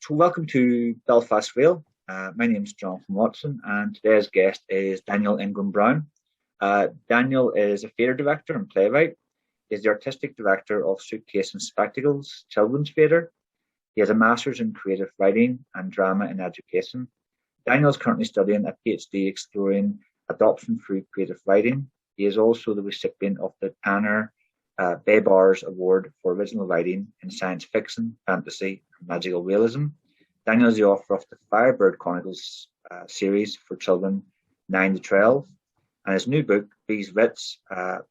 So welcome to Belfast Vale. My name is Jonathan Watson, and today's guest is Daniel Ingram-Brown. Daniel is a theatre director and playwright. He is the artistic director of Suitcase and Spectacles Children's Theatre. He has a master's in creative writing and drama in education. Daniel is currently studying a PhD exploring adoption through creative writing. He is also the recipient of the Tanner Baybars Award for Original Writing in Science Fiction, Fantasy, and Magical Realism. Daniel is the author of the Firebird Chronicles series for children 9 to 12, and his new book, Beas Witch,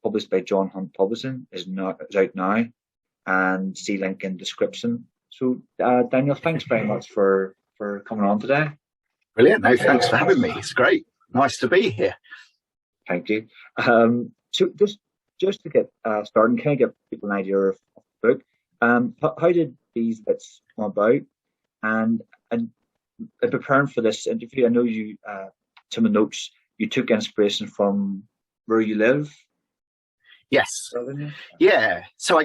published by John Hunt Publishing, is out now, and see link in description. So, Daniel, thanks very much for coming on today. Brilliant. No, thanks for having me. It's great. Nice to be here. Thank you. So just to get started, can I give people an idea of the book? How did Beas Witch come about? And in preparing for this interview, I know you, some of the notes, you took inspiration from where you live. Yes. Yeah. So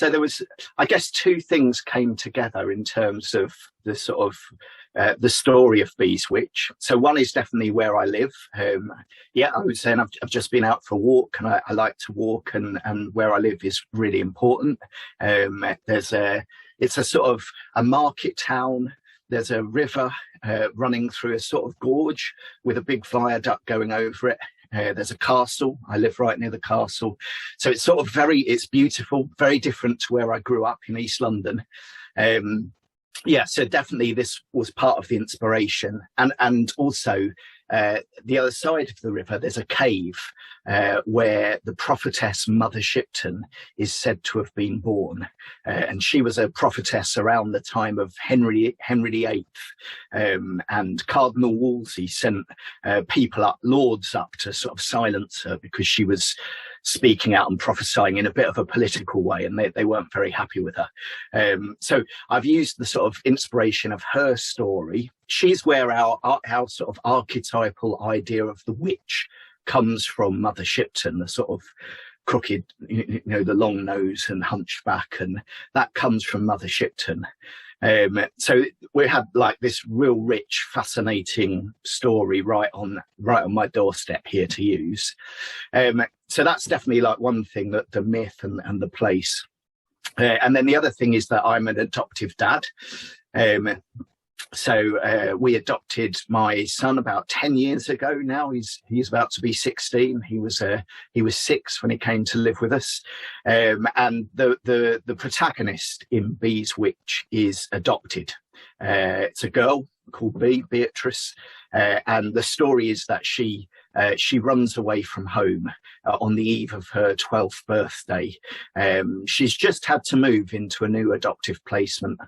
there was two things came together in terms of the sort of the story of Beas Witch. So one is definitely where I live. I was saying I've just been out for a walk, and I like to walk, and where I live is really important. It's a sort of a market town. There's a river running through a sort of gorge with a big viaduct going over it. There's a castle. I live right near the castle. So it's sort of it's beautiful, very different to where I grew up in East London. So definitely this was part of the inspiration. And also the other side of the river, there's a cave where the prophetess Mother Shipton is said to have been born. And she was a prophetess around the time of Henry VIII. And Cardinal Wolsey sent lords up to sort of silence her because she was speaking out and prophesying in a bit of a political way, and they weren't very happy with her. So I've used the sort of inspiration of her story. She's where our sort of archetypal idea of the witch comes from. Mother Shipton, the sort of crooked, the long nose and hunchback, and that comes from Mother Shipton. So we had like this real rich, fascinating story right on my doorstep here to use. So that's definitely like one thing, that the myth and the place. And then the other thing is that I'm an adoptive dad. So we adopted my son about 10 years ago now. He's about to be 16. He was 6 when he came to live with us. And the protagonist in Beas Witch is adopted. It's a girl called Beatrice. And the story is that she runs away from home on the eve of her 12th birthday. She's just had to move into a new adoptive placement.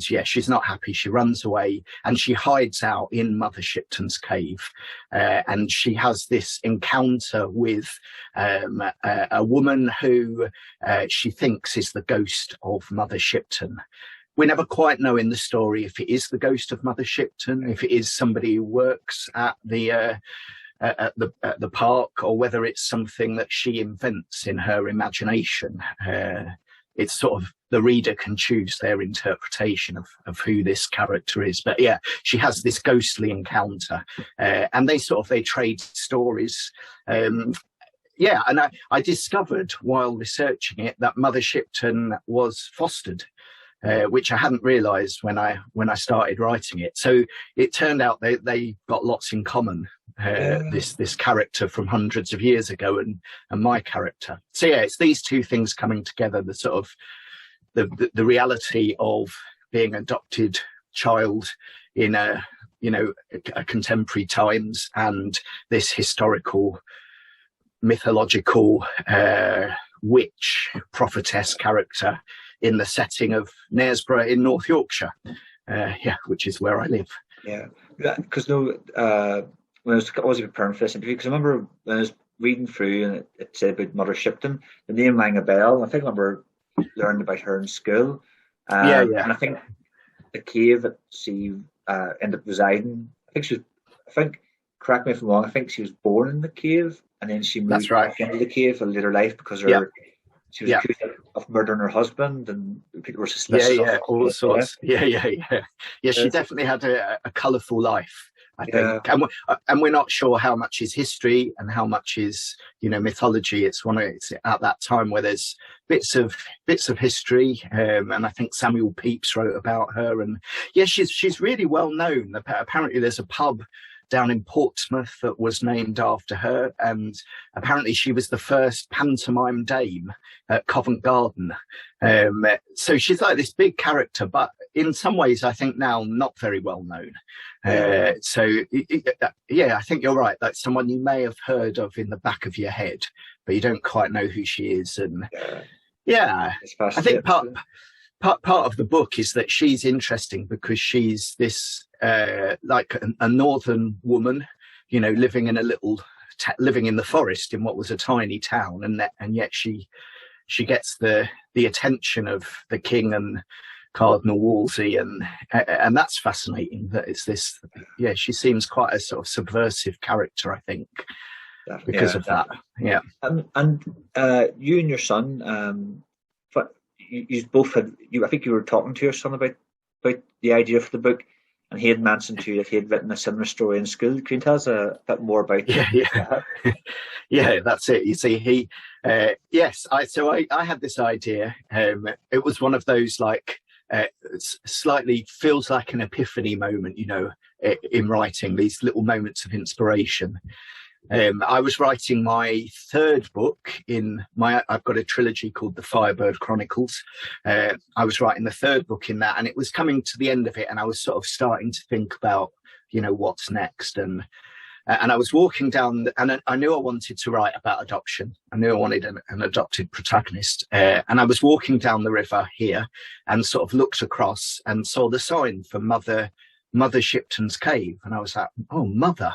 She's not happy. She runs away and she hides out in Mother Shipton's cave. And she has this encounter with a woman who she thinks is the ghost of Mother Shipton. We never quite know in the story if it is the ghost of Mother Shipton, if it is somebody who works at the park, or whether it's something that she invents in her imagination. It's sort of, the reader can choose their interpretation of who this character is. But yeah, she has this ghostly encounter, and they trade stories. And I discovered while researching it that Mother Shipton was fostered. Which I hadn't realised when I started writing it. So it turned out they got lots in common. This character from hundreds of years ago and my character. So yeah, it's these two things coming together. The sort of the reality of being an adopted child in a contemporary times, and this historical, mythological witch prophetess character in the setting of Knaresborough in North Yorkshire, which is where I live. Yeah, because when I was preparing for this interview, because I remember when I was reading through and it said about Mother Shipton, the name rang a bell. I think I remember learning about her in school. And I think the cave that she ended up residing, correct me if I'm wrong, I think she was born in the cave and then she moved back into the cave for later life because her She was yeah. accused of murdering her husband, and people were Yeah, suspicious of yeah, all it. Yeah, sorts. Yeah. She it's, definitely had a colourful life, I think, yeah, and we're not sure how much is history and how much is mythology. It's at that time where there's bits of history, and I think Samuel Pepys wrote about her, and yeah, she's really well known. Apparently, there's a pub down in Portsmouth that was named after her, and apparently she was the first pantomime dame at Covent Garden. So she's like this big character, but in some ways I think now not very well known. yeah. Yeah, I think you're right. That's someone you may have heard of in the back of your head, but you don't quite know who she is. And yeah, It's I think fascinating. part of the book is that she's interesting because she's this like a northern woman, living in living in the forest in what was a tiny town, and yet she gets the attention of the king and Cardinal Wolsey, and that's fascinating. That it's this, yeah, she seems quite a sort of subversive character, I think, because of that. Yeah. And you and your son, you both had. I think you were talking to your son about the idea for the book, and he had mentioned to you that he had written a similar story in school. Can you tell us a bit more about that? Yeah, that's it. You see, yes, I had this idea. It was one of those like slightly feels like an epiphany moment, in writing, these little moments of inspiration. I was writing my third book I've got a trilogy called The Firebird Chronicles. I was writing the third book in that, and it was coming to the end of it, and I was sort of starting to think about, what's next. And I was walking down, and I knew I wanted to write about adoption. I knew I wanted an adopted protagonist. And I was walking down the river here and sort of looked across and saw the sign for Mother Shipton's Cave. And I was like, oh, Mother,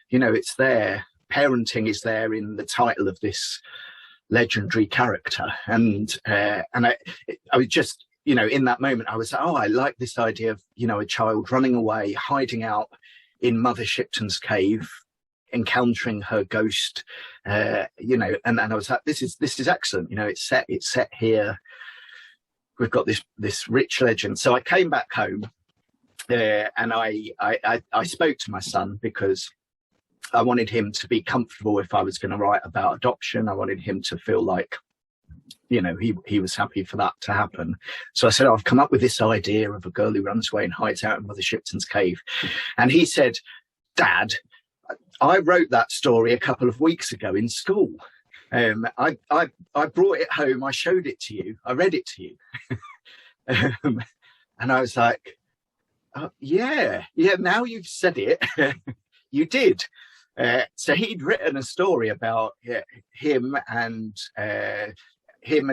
it's there. Parenting is there in the title of this legendary character. And I was just, in that moment, I was like, oh, I like this idea of, a child running away, hiding out in Mother Shipton's cave, encountering her ghost, and I was like, this is excellent. It's set here. We've got this rich legend. So I came back home, and I spoke to my son because I wanted him to be comfortable if I was going to write about adoption. I wanted him to feel like, he was happy for that to happen. So I said, I've come up with this idea of a girl who runs away and hides out in Mother Shipton's cave. And he said, Dad, I wrote that story a couple of weeks ago in school. I brought it home. I showed it to you. I read it to you. And I was like, oh, yeah, now you've said it. You did. So he'd written a story about him and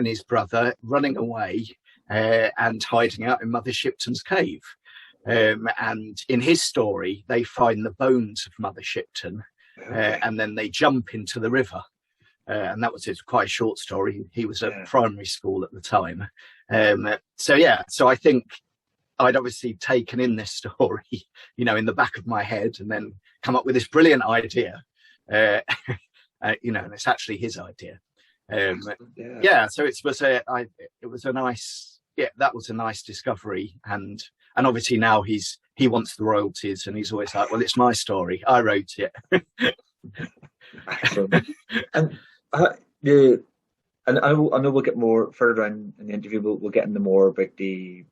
his brother running away and hiding out in Mother Shipton's cave. And in his story, they find the bones of Mother Shipton, and then they jump into the river. And that was quite a short story. He was at primary school at the time. So I think I'd obviously taken in this story, in the back of my head, and then come up with this brilliant idea, and it's actually his idea. So it was a nice, that was a nice discovery, and obviously now he wants the royalties, and he's always like, well, it's my story, I wrote it. And I know we'll get more further in the interview. We'll get into more about the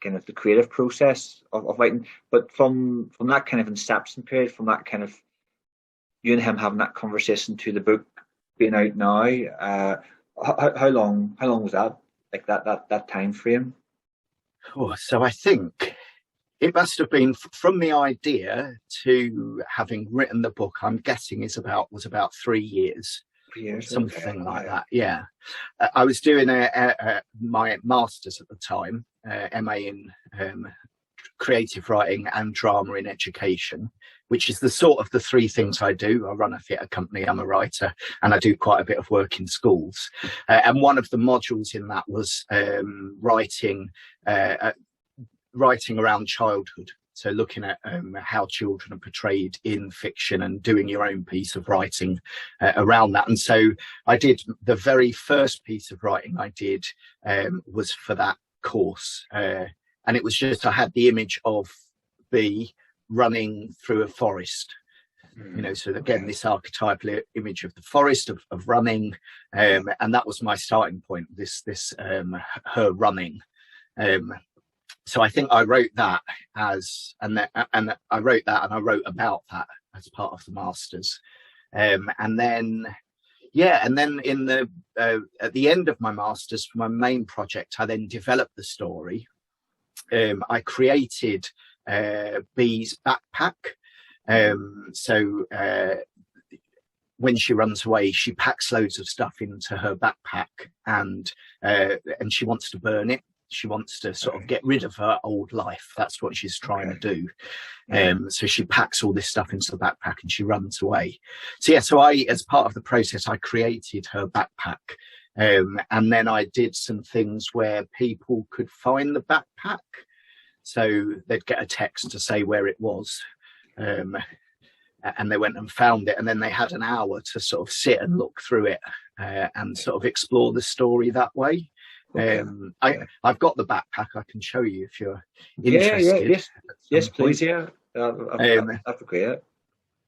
kind of the creative process of writing, but from that kind of inception period, from that kind of you and him having that conversation to the book being out now, how long was that, like that time frame? Oh, so I think it must have been from the idea to having written the book, I'm guessing was about 3 years. Something like that. Yeah. I was doing my master's at the time, MA in creative writing and drama in education, which is the three things I do. I run a theatre company, I'm a writer, and I do quite a bit of work in schools. And one of the modules in that was writing around childhood. So looking at how children are portrayed in fiction and doing your own piece of writing around that. And so I did the very first piece of writing I did was for that course. And it was just, I had the image of Bee running through a forest. You know, so again, this archetypal image of the forest, of running, and that was my starting point. Her running. So I think I wrote that and I wrote about that as part of the masters, and then in the at the end of my masters for my main project, I then developed the story. I created Bee's backpack. So when she runs away, she packs loads of stuff into her backpack, and she wants to burn it. She wants to sort of get rid of her old life. That's what she's trying to do. So she packs all this stuff into the backpack and she runs away. So I, as part of the process, I created her backpack. And then I did some things where people could find the backpack. So they'd get a text to say where it was. And they went and found it. And then they had an hour to sort of sit and look through it and sort of explore the story that way. I've got the backpack. I can show you if you're interested. Yes, please. Yeah, that'd be great.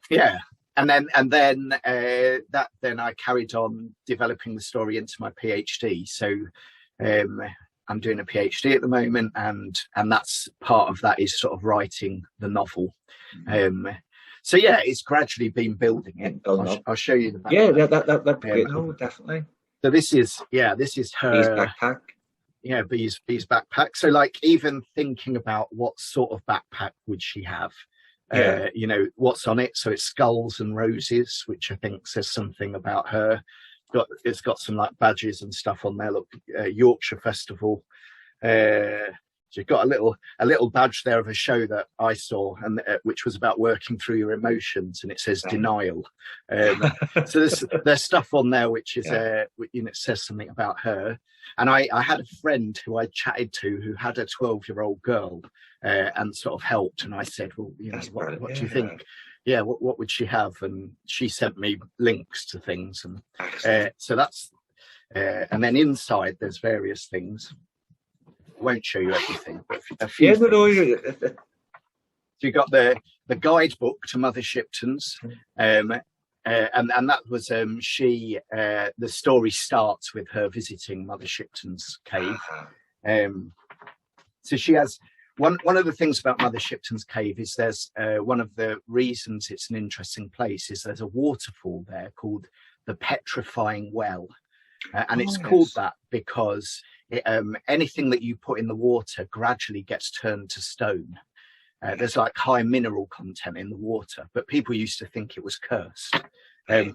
Yeah, and then I carried on developing the story into my PhD. So I'm doing a PhD at the moment, and that's part of that is sort of writing the novel. So yeah, it's gradually been building it. I'll show you the backpack. Yeah, that'd be great. No, definitely. So this is her Bees backpack. Yeah, Bees backpack. So like even thinking about what sort of backpack would she have? You know, what's on it? So it's skulls and roses, which I think says something about her. It's got some like badges and stuff on there. Look, Yorkshire Festival. She's got a little badge there of a show that I saw, and which was about working through your emotions, and it says denial. So there's stuff on there which is it says something about her. And I had a friend who I chatted to who had a 12-year-old girl and sort of helped, and I said, well, you know, what do you think? Yeah, what would she have? And she sent me links to things, and so that's and then inside there's various things. Won't show you everything, but a few. So you got the guidebook to Mother Shipton's, and that was the story starts with her visiting Mother Shipton's cave. So she has one of the things about Mother Shipton's cave is there's one of the reasons it's an interesting place is there's a waterfall there called the Petrifying Well, and it's called that because anything that you put in the water gradually gets turned to stone. There's like high mineral content in the water, but people used to think it was cursed.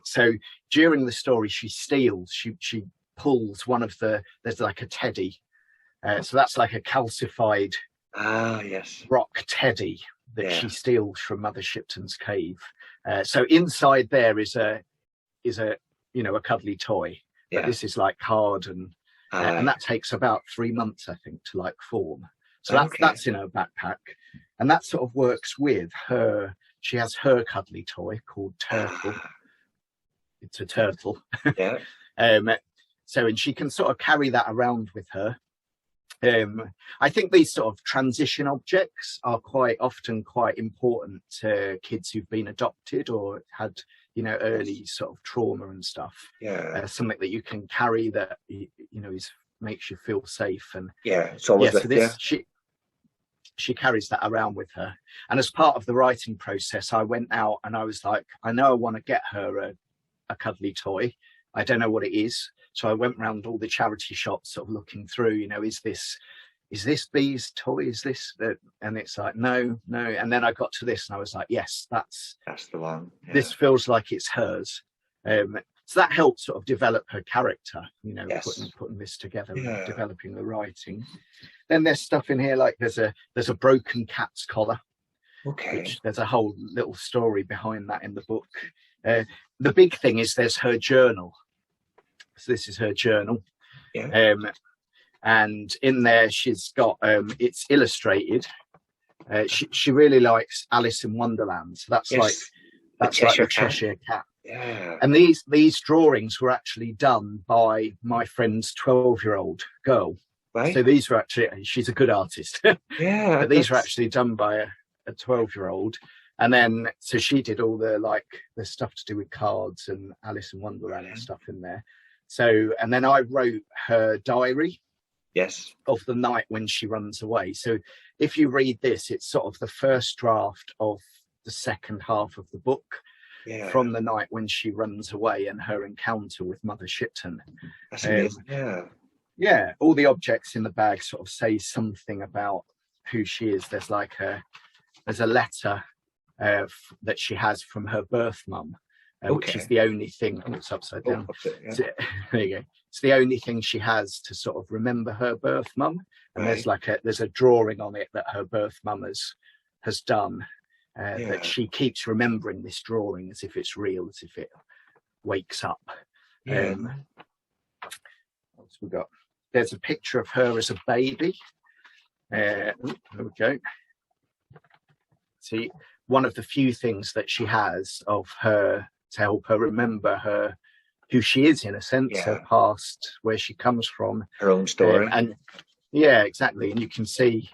So during the story, she pulls one of there's like a teddy. So that's like a calcified rock teddy that she steals from Mother Shipton's cave. So inside there is a cuddly toy. But this is like hard and that takes about 3 months, I think, to like form. So that's in her backpack, and that sort of works with her. She has her cuddly toy called Turtle. It's a turtle. Yeah. So and she can sort of carry that around with her. I think these sort of transition objects are quite often quite important to kids who've been adopted or had early sort of trauma and stuff. Something that you can carry that makes you feel safe. And it's always she carries that around with her. And as part of the writing process, I went out and I was like, I know I want to get her a cuddly toy. I don't know what it is. So I went around all the charity shops sort of looking through, is this Bee's toy? Is this and it's like, no. And then I got to this and I was like, yes, that's the one. This feels like it's hers. So that helped sort of develop her character, putting this together and developing the writing. Then there's stuff in here like there's a broken cat's collar. Which there's a whole little story behind that in the book. The big thing is there's her journal. So this is her journal. And in there she's got it's illustrated. She really likes Alice in Wonderland. So that's like the Cheshire Cat. Yeah. And these drawings were actually done by my friend's 12-year-old girl. Right. So these were actually, she's a good artist. Yeah. But these were actually done by a 12-year-old. And then, so she did all the stuff to do with cards and Alice in Wonderland and stuff in there. So, and then I wrote her diary. Yes. Of the night when she runs away. So if you read this, it's sort of the first draft of the second half of the book. Yeah. From the night when she runs away and her encounter with Mother Shipton. That's amazing. Yeah. Yeah, all the objects in the bag sort of say something about who she is. There's a letter that she has from her birth mum, which is the only thing. Oh, it's upside down. So, there you go. It's the only thing she has to sort of remember her birth mum. And there's a drawing on it that her birth mum has done. That she keeps remembering this drawing as if it's real, as if it wakes up. Yeah. What else we got? There's a picture of her as a baby. There we go. See, one of the few things that she has of her to help her remember who she is, in a sense, her past, where she comes from, her own story. And yeah, exactly. And you can see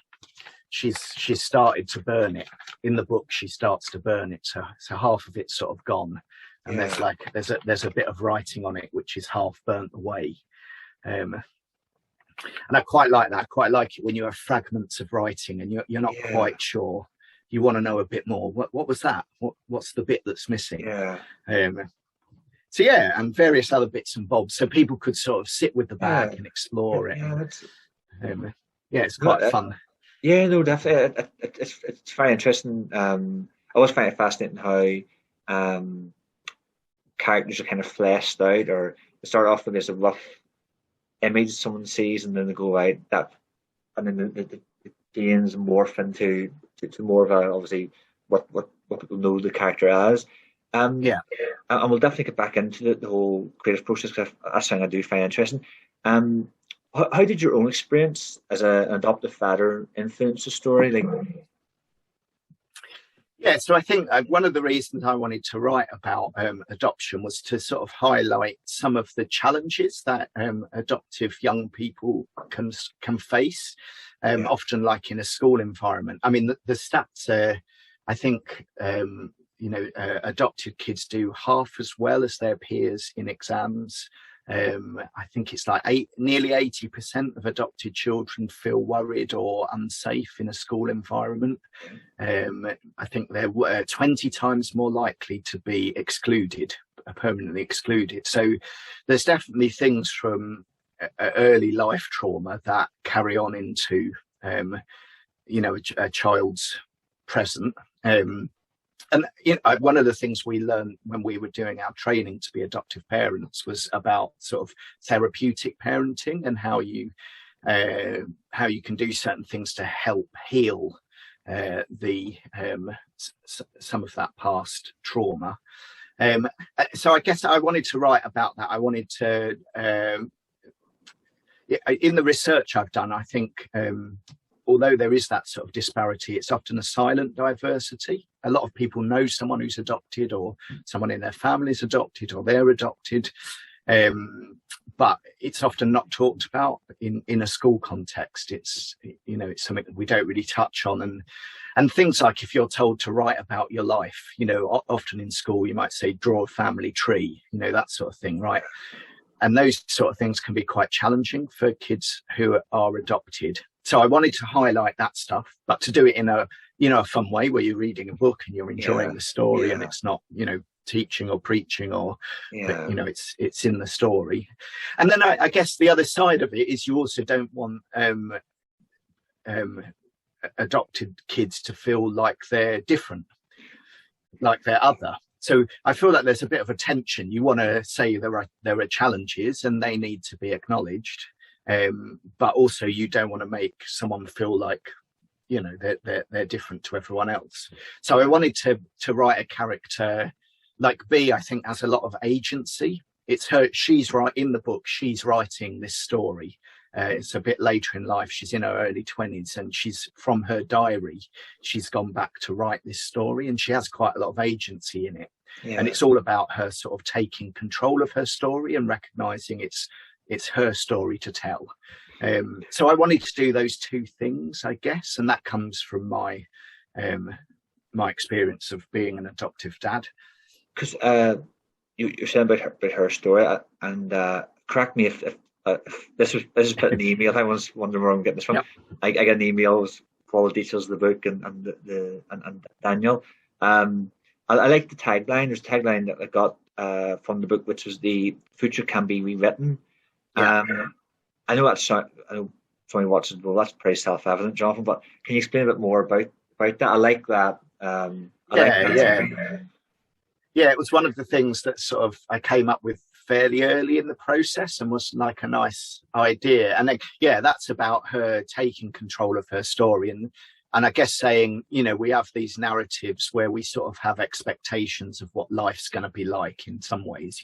she's started to burn it. In the book, she starts to burn it, so half of it's sort of gone, and there's a bit of writing on it which is half burnt away, and I quite like that. I quite like it when you have fragments of writing and you're not quite sure. You want to know a bit more. What was that? What's the bit that's missing? Yeah. So yeah, and various other bits and bobs, so people could sort of sit with the bag and explore it. It's quite fun. Yeah, no, definitely. It's very interesting. I always find it fascinating how characters are kind of fleshed out, or they start off with this rough image someone sees, and then they go right and then the gains morph into more of a, obviously what people know the character as. And we'll definitely get back into the whole creative process, because that's something I do find interesting. How did your own experience as an adoptive father influence the story? So I think one of the reasons I wanted to write about adoption was to sort of highlight some of the challenges that adoptive young people can face, often like in a school environment. I mean, the stats, I think, adopted kids do half as well as their peers in exams. I think it's like nearly 80% of adopted children feel worried or unsafe in a school environment. I think they're 20 times more likely to be excluded, permanently excluded. So there's definitely things from early life trauma that carry on into, a child's present. And one of the things we learned when we were doing our training to be adoptive parents was about sort of therapeutic parenting, and how you can do certain things to help heal some of that past trauma. So I guess I wanted to write about that. I wanted to, in the research I've done, I think, although there is that sort of disparity, it's often a silent diversity. A lot of people know someone who's adopted, or someone in their family is adopted, or they're adopted, but it's often not talked about in a school context. It's something that we don't really touch on, and things like, if you're told to write about your life, often in school you might say draw a family tree, that sort of thing, right? And those sort of things can be quite challenging for kids who are adopted. So I wanted to highlight that stuff, but to do it in a fun way, where you're reading a book and you're enjoying the story, and it's not, teaching or preaching, but, it's in the story. And then I guess the other side of it is, you also don't want adopted kids to feel like they're different, like they're other. So I feel like there's a bit of a tension. You want to say there are challenges and they need to be acknowledged, but also you don't want to make someone feel like they're different to everyone else. So I wanted to write a character like Bea. I think has a lot of agency. It's her. She's in the book. She's writing this story. It's a bit later in life. She's in her early 20s, and she's, from her diary, she's gone back to write this story, and she has quite a lot of agency in it. Yeah. And it's all about her sort of taking control of her story and recognizing it's her story to tell. So I wanted to do those two things, I guess, and that comes from my experience of being an adoptive dad. Because you're saying about her story, and correct me if this is put in the email. I was wondering where I'm getting this from. Yep. I get an email with all the details of the book and Daniel. I like the tagline. There's a tagline that I got from the book, which was "The future can be rewritten." Yeah. I know somebody watches. Well, that's pretty self-evident, Jonathan. But can you explain a bit more about that? I like that. Yeah, it was one of the things that sort of I came up with fairly early in the process and was like a nice idea. And then, that's about her taking control of her story. And I guess saying, we have these narratives where we sort of have expectations of what life's going to be like in some ways,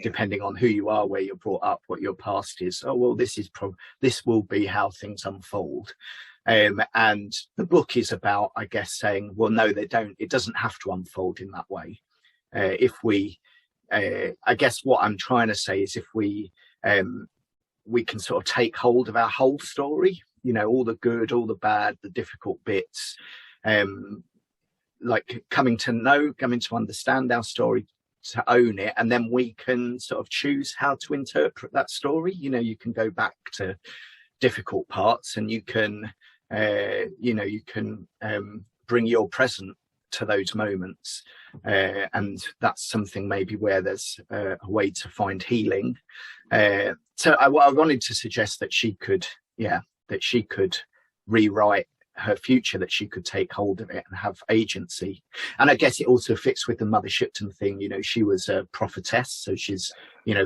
depending on who you are, where you're brought up, what your past is. Oh, well, this will be how things unfold. And the book is about, I guess, saying, well, no, it doesn't have to unfold in that way. I guess what I'm trying to say is if we can sort of take hold of our whole story, all the good, all the bad, the difficult bits, like coming to understand our story, to own it, and then we can sort of choose how to interpret that story. You can go back to difficult parts, and you can bring your present to those moments, and that's something maybe where there's a way to find healing. So I wanted to suggest that she could rewrite her future, that she could take hold of it and have agency. And I guess it also fits with the Mother Shipton thing. She was a prophetess, so she's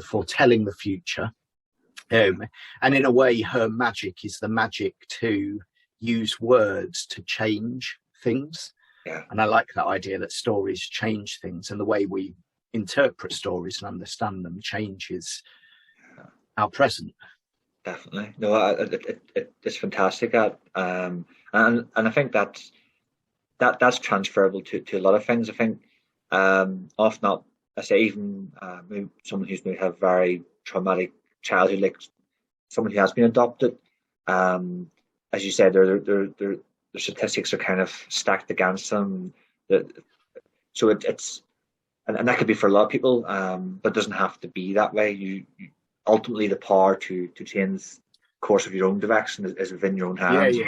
foretelling the future, and in a way her magic is the magic to use words to change things. Yeah. And I like that idea that stories change things, and the way we interpret stories and understand them changes our present. Definitely. No, it's fantastic. And I think that's transferable to a lot of things. I think often not, I say even someone who's maybe had a very traumatic childhood, like someone who has been adopted. As you said, the statistics are kind of stacked against them. So it's and that could be for a lot of people, but it doesn't have to be that way. You ultimately, the power to change the course of your own direction is within your own hands.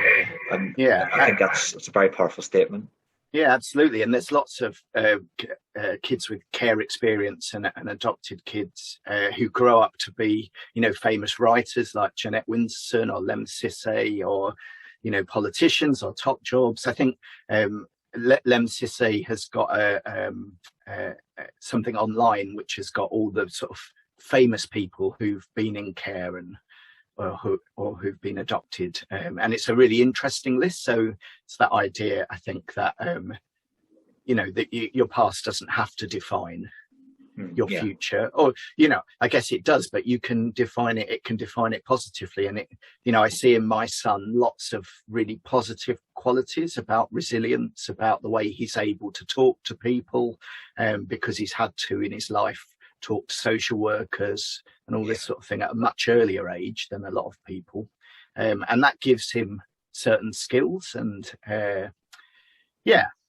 I think that's a very powerful statement. Yeah, absolutely. And there's lots of kids with care experience and adopted kids who grow up to be, famous writers like Jeanette Winterson or Lem Sissay, or politicians or top jobs. I think Lem Sissay has got something online which has got all the sort of famous people who've been in care or who've been adopted, and it's a really interesting list. So it's that idea, I think, that that your past doesn't have to define your future, or I guess it does, but you can define it. It can define it positively, and I see in my son lots of really positive qualities about resilience, about the way he's able to talk to people, because he's had to in his life talk to social workers and all this sort of thing at a much earlier age than a lot of people, and that gives him certain skills, and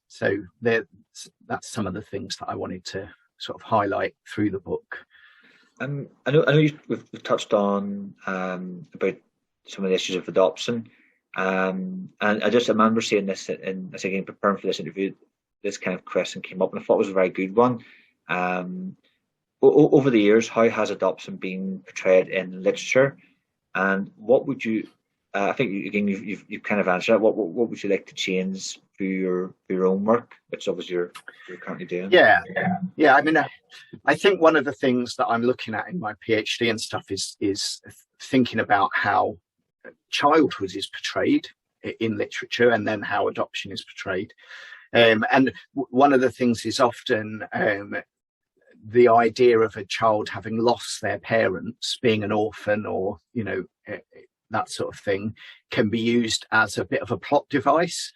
so that's some of the things that I wanted to sort of highlight through the book. I know we've touched on about some of the issues of adoption, and I remember seeing this again preparing for this interview. This kind of question came up, and I thought it was a very good one. Over the years, how has adoption been portrayed in literature, and what would you? I think you've kind of answered it. What would you like to change through your own work, which obviously you're currently doing? Yeah. I mean, I think one of the things that I'm looking at in my PhD and stuff is thinking about how childhood is portrayed in literature, and then how adoption is portrayed. And one of the things is often the idea of a child having lost their parents, being an orphan, or that sort of thing can be used as a bit of a plot device.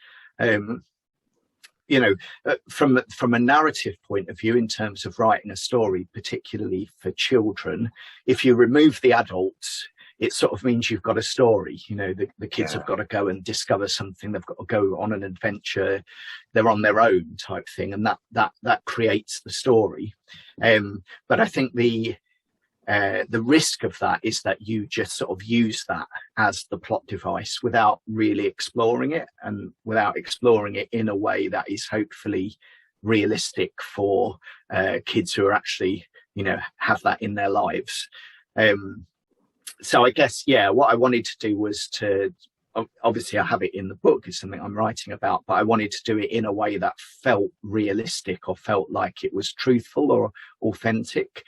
From a narrative point of view, in terms of writing a story, particularly for children, if you remove the adults, it sort of means you've got a story. The kids have got to go and discover something. They've got to go on an adventure. They're on their own type thing, and that creates the story. But I think the risk of that is that you just sort of use that as the plot device without really exploring it, and without exploring it in a way that is hopefully realistic for kids who are actually, have that in their lives. So I guess, what I wanted to do was obviously I have it in the book, it's something I'm writing about, but I wanted to do it in a way that felt realistic, or felt like it was truthful or authentic.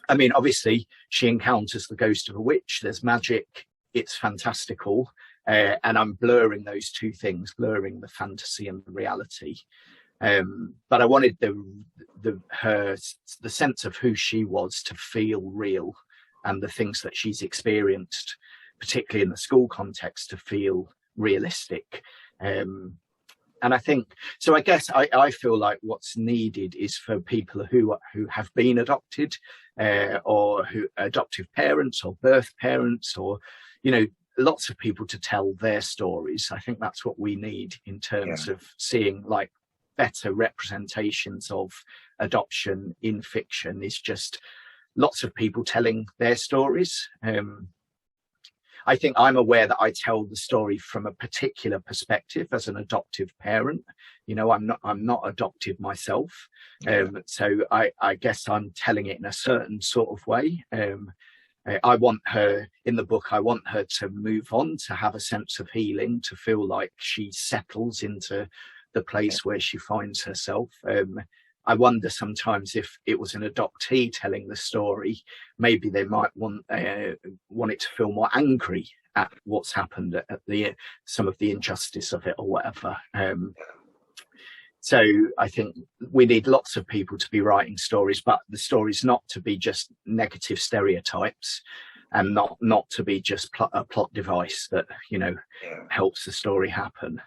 Obviously she encounters the ghost of a witch, there's magic, it's fantastical, and I'm blurring those two things, blurring the fantasy and the reality. But I wanted the sense of who she was to feel real, and the things that she's experienced, particularly in the school context, to feel realistic. And I think, so I guess I feel like what's needed is for people who have been adopted, or who adoptive parents or birth parents, or, lots of people to tell their stories. I think that's what we need in terms of seeing like better representations of adoption in fiction, is just lots of people telling their stories. I think I'm aware that I tell the story from a particular perspective as an adoptive parent. I'm not adopted myself. So I guess I'm telling it in a certain sort of way. I want her, in the book, I want her to move on, to have a sense of healing, to feel like she settles into the place where she finds herself. I wonder sometimes if it was an adoptee telling the story, maybe they might want it to feel more angry at what's happened, at some of the injustice of it or whatever. So I think we need lots of people to be writing stories, but the stories not to be just negative stereotypes, and not to be just a plot device that helps the story happen.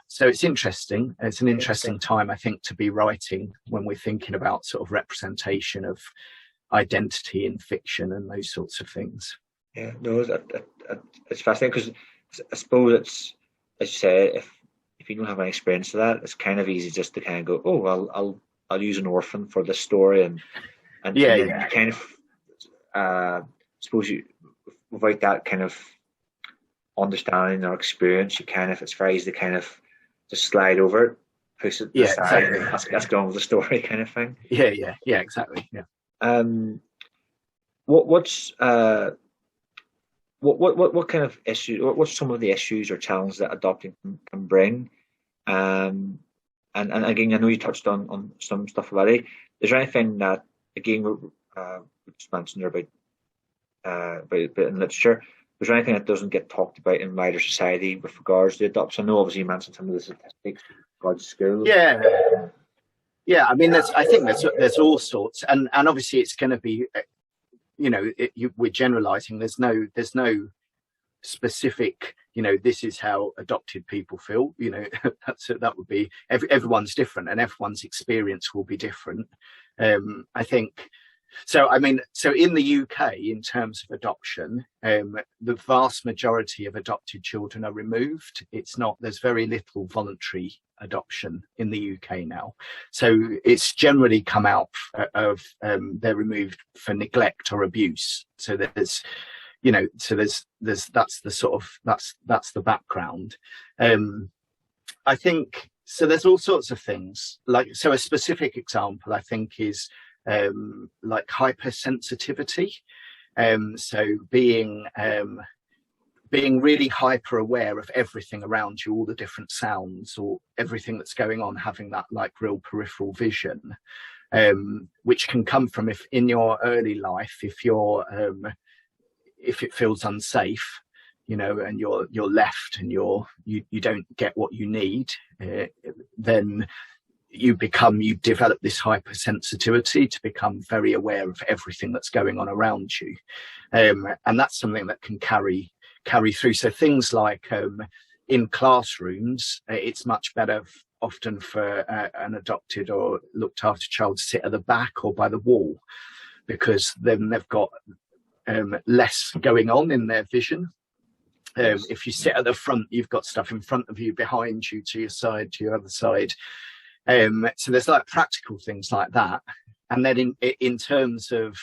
So it's interesting. It's an interesting time, I think, to be writing when we're thinking about sort of representation of identity in fiction and those sorts of things. Yeah, no, it's fascinating, because I suppose it's, as you say, if you don't have any experience of that, it's kind of easy just to kind of go, oh, well, I'll use an orphan for this story, and you kind of suppose you, without that kind of understanding or experience, it's very easy to kind of just slide over it, push it aside, exactly. That's gone with the story, kind of thing. Yeah, exactly. Yeah. What kind of issues? What's some of the issues or challenges that adopting can bring? And again, I know you touched on some stuff about it. Is there anything that, again, we just mentioned there about in literature? Is there anything that doesn't get talked about in wider society with regards to adoption? I know obviously you mentioned some of the statistics with regards to schools. Yeah. I mean, I think there's all sorts, and obviously it's going to be, we're generalising. There's no specific, this is how adopted people feel. That would be everyone's different, and everyone's experience will be different. I think. So in the UK, in terms of adoption, the vast majority of adopted children are removed. There's very little voluntary adoption in the UK now. So it's generally come out of they're removed for neglect or abuse. So there's that's the background. I think so. There's all sorts of things, like, so a specific example I think is like hypersensitivity. So being really hyper aware of everything around you, all the different sounds or everything that's going on, having that like real peripheral vision, which can come from, if in your early life, if it feels unsafe, and you're left and you don't get what you need, then you develop this hypersensitivity to become very aware of everything that's going on around you, and that's something that can carry through. So things like in classrooms, it's much better often for an adopted or looked after child to sit at the back or by the wall, because then they've got less going on in their vision. If you sit at the front, you've got stuff in front of you, behind you, to your side, to your other side. So there's like practical things like that. And then in terms of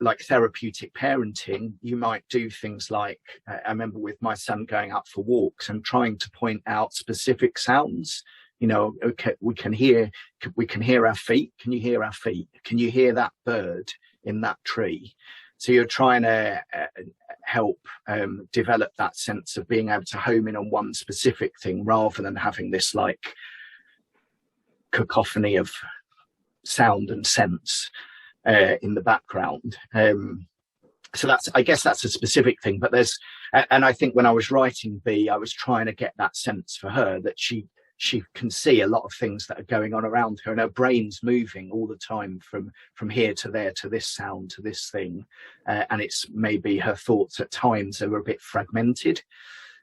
like therapeutic parenting, you might do things like, I remember with my son going out for walks and trying to point out specific sounds. You know, okay, we can hear our feet. Can you hear our feet? Can you hear that bird in that tree? So you're trying to help develop that sense of being able to home in on one specific thing, rather than having this like cacophony of sound and sense in the background. So I guess that's a specific thing. But and I think when I was writing Bea, I was trying to get that sense for her that she can see a lot of things that are going on around her, and her brain's moving all the time from here to there, to this sound, to this thing, and it's maybe her thoughts at times are a bit fragmented.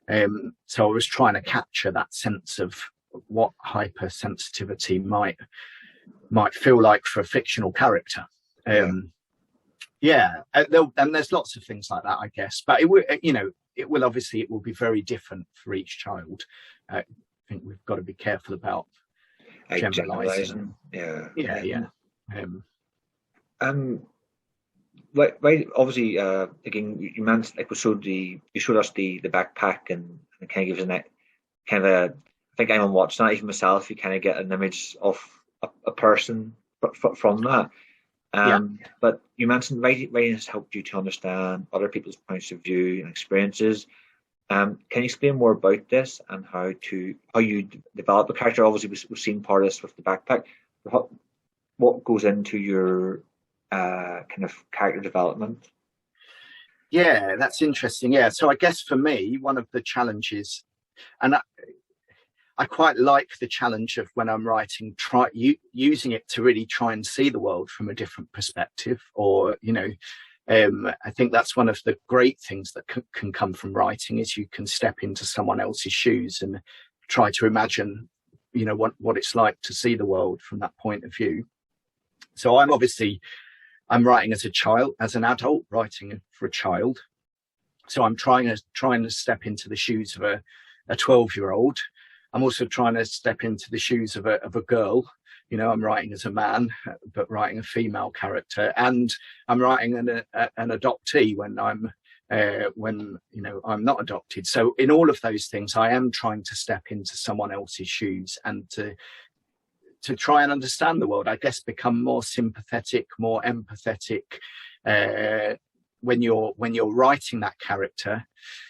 So I was trying to capture that sense of what hypersensitivity might feel like for a fictional character. And there's lots of things like that, I guess, but it will be very different for each child. I think we've got to be careful about generalizing. Right. Obviously, again, you mentioned, like, you showed us the backpack, and it kind of gives a kind of a. I think anyone watching that, even myself, you kind of get an image of a person from that. But you mentioned writing has helped you to understand other people's points of view and experiences. Can you explain more about this and how you develop the character? Obviously, we've seen part of this with the backpack. What goes into your kind of character development? Yeah, that's interesting. Yeah, so I guess for me, one of the challenges, and I quite like the challenge of when I'm writing, using it to really try and see the world from a different perspective, or I think that's one of the great things that can come from writing, is you can step into someone else's shoes and try to imagine, what it's like to see the world from that point of view. So I'm writing as an adult, writing for a child. So I'm trying to step into the shoes of a 12-year-old. I'm also trying to step into the shoes of a girl. I'm writing as a man, but writing a female character, and I'm writing an adoptee when I'm not adopted. So in all of those things, I am trying to step into someone else's shoes and to try and understand the world. I guess become more sympathetic, more empathetic when you're writing that character.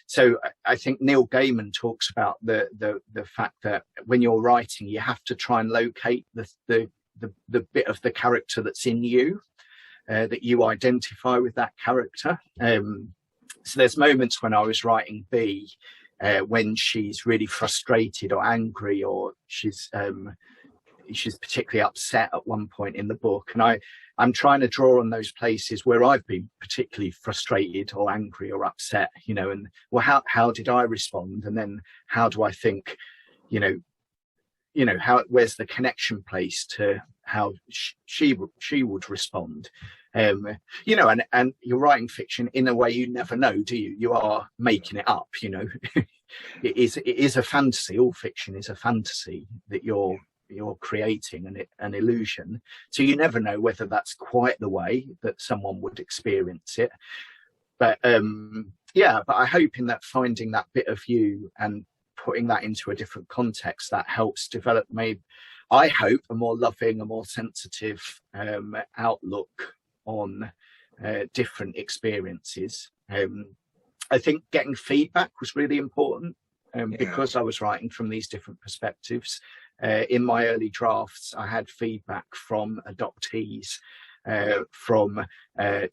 So I think Neil Gaiman talks about the fact that when you're writing, you have to try and locate the bit of the character that's in you, that you identify with that character. So there's moments when I was writing Bea, when she's really frustrated or angry, or she's particularly upset at one point in the book, and I'm trying to draw on those places where I've been particularly frustrated or angry or upset, and how did I respond? And then how do I think, where's the connection place to how she would respond? And you're writing fiction in a way you never know, do you? You are making it up, It is a fantasy. All fiction is a fantasy that you're creating an illusion, so you never know whether that's quite the way that someone would experience it. But but I hope in that, finding that bit of you and putting that into a different context, that helps develop, maybe I hope, a more loving, a more sensitive outlook on different experiences. I think getting feedback was really important, because I was writing from these different perspectives. In my early drafts, I had feedback from adoptees, from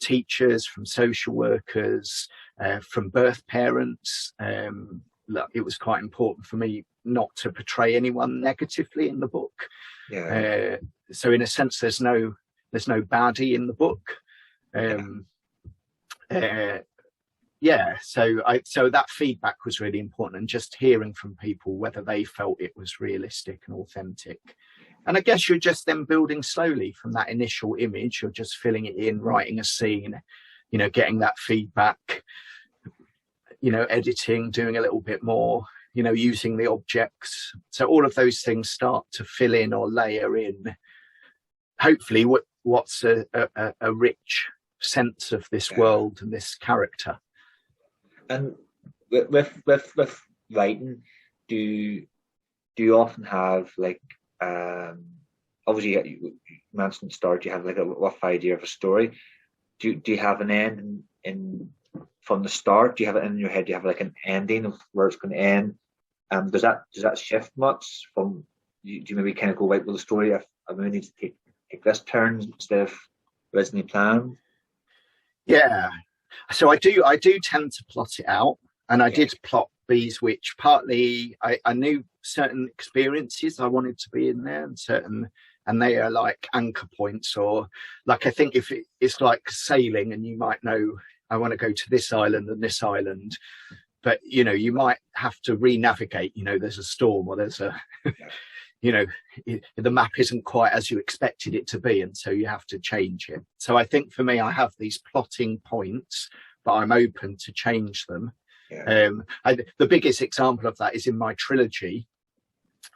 teachers, from social workers, from birth parents, it was quite important for me not to portray anyone negatively in the book. Yeah. So in a sense, there's no baddie in the book. So that feedback was really important, and just hearing from people whether they felt it was realistic and authentic. And I guess you're just then building slowly from that initial image. You're just filling it in, writing a scene, getting that feedback, editing, doing a little bit more, using the objects. So all of those things start to fill in or layer in, hopefully, what's a rich sense of this world and this character. And with writing, do you often have like, obviously you mentioned at the start, you have like a rough idea of a story. Do you have an end in from the start? Do you have it in your head? Do you have like an ending of where it's going to end? Does that shift much from? Do you maybe kind of go right with the story? If I maybe need to take this turn instead of originally planned. Yeah, so I do tend to plot it out, and I did plot Beas Witch. Partly, I knew certain experiences I wanted to be in there, and they are like anchor points, or like I think if it's like sailing, and you might know I want to go to this island and this island, but you might have to re-navigate. There's a storm, or there's a the map isn't quite as you expected it to be, and so you have to change it. So I think for me, I have these plotting points, but I'm open to change them. The biggest example of that is in my trilogy.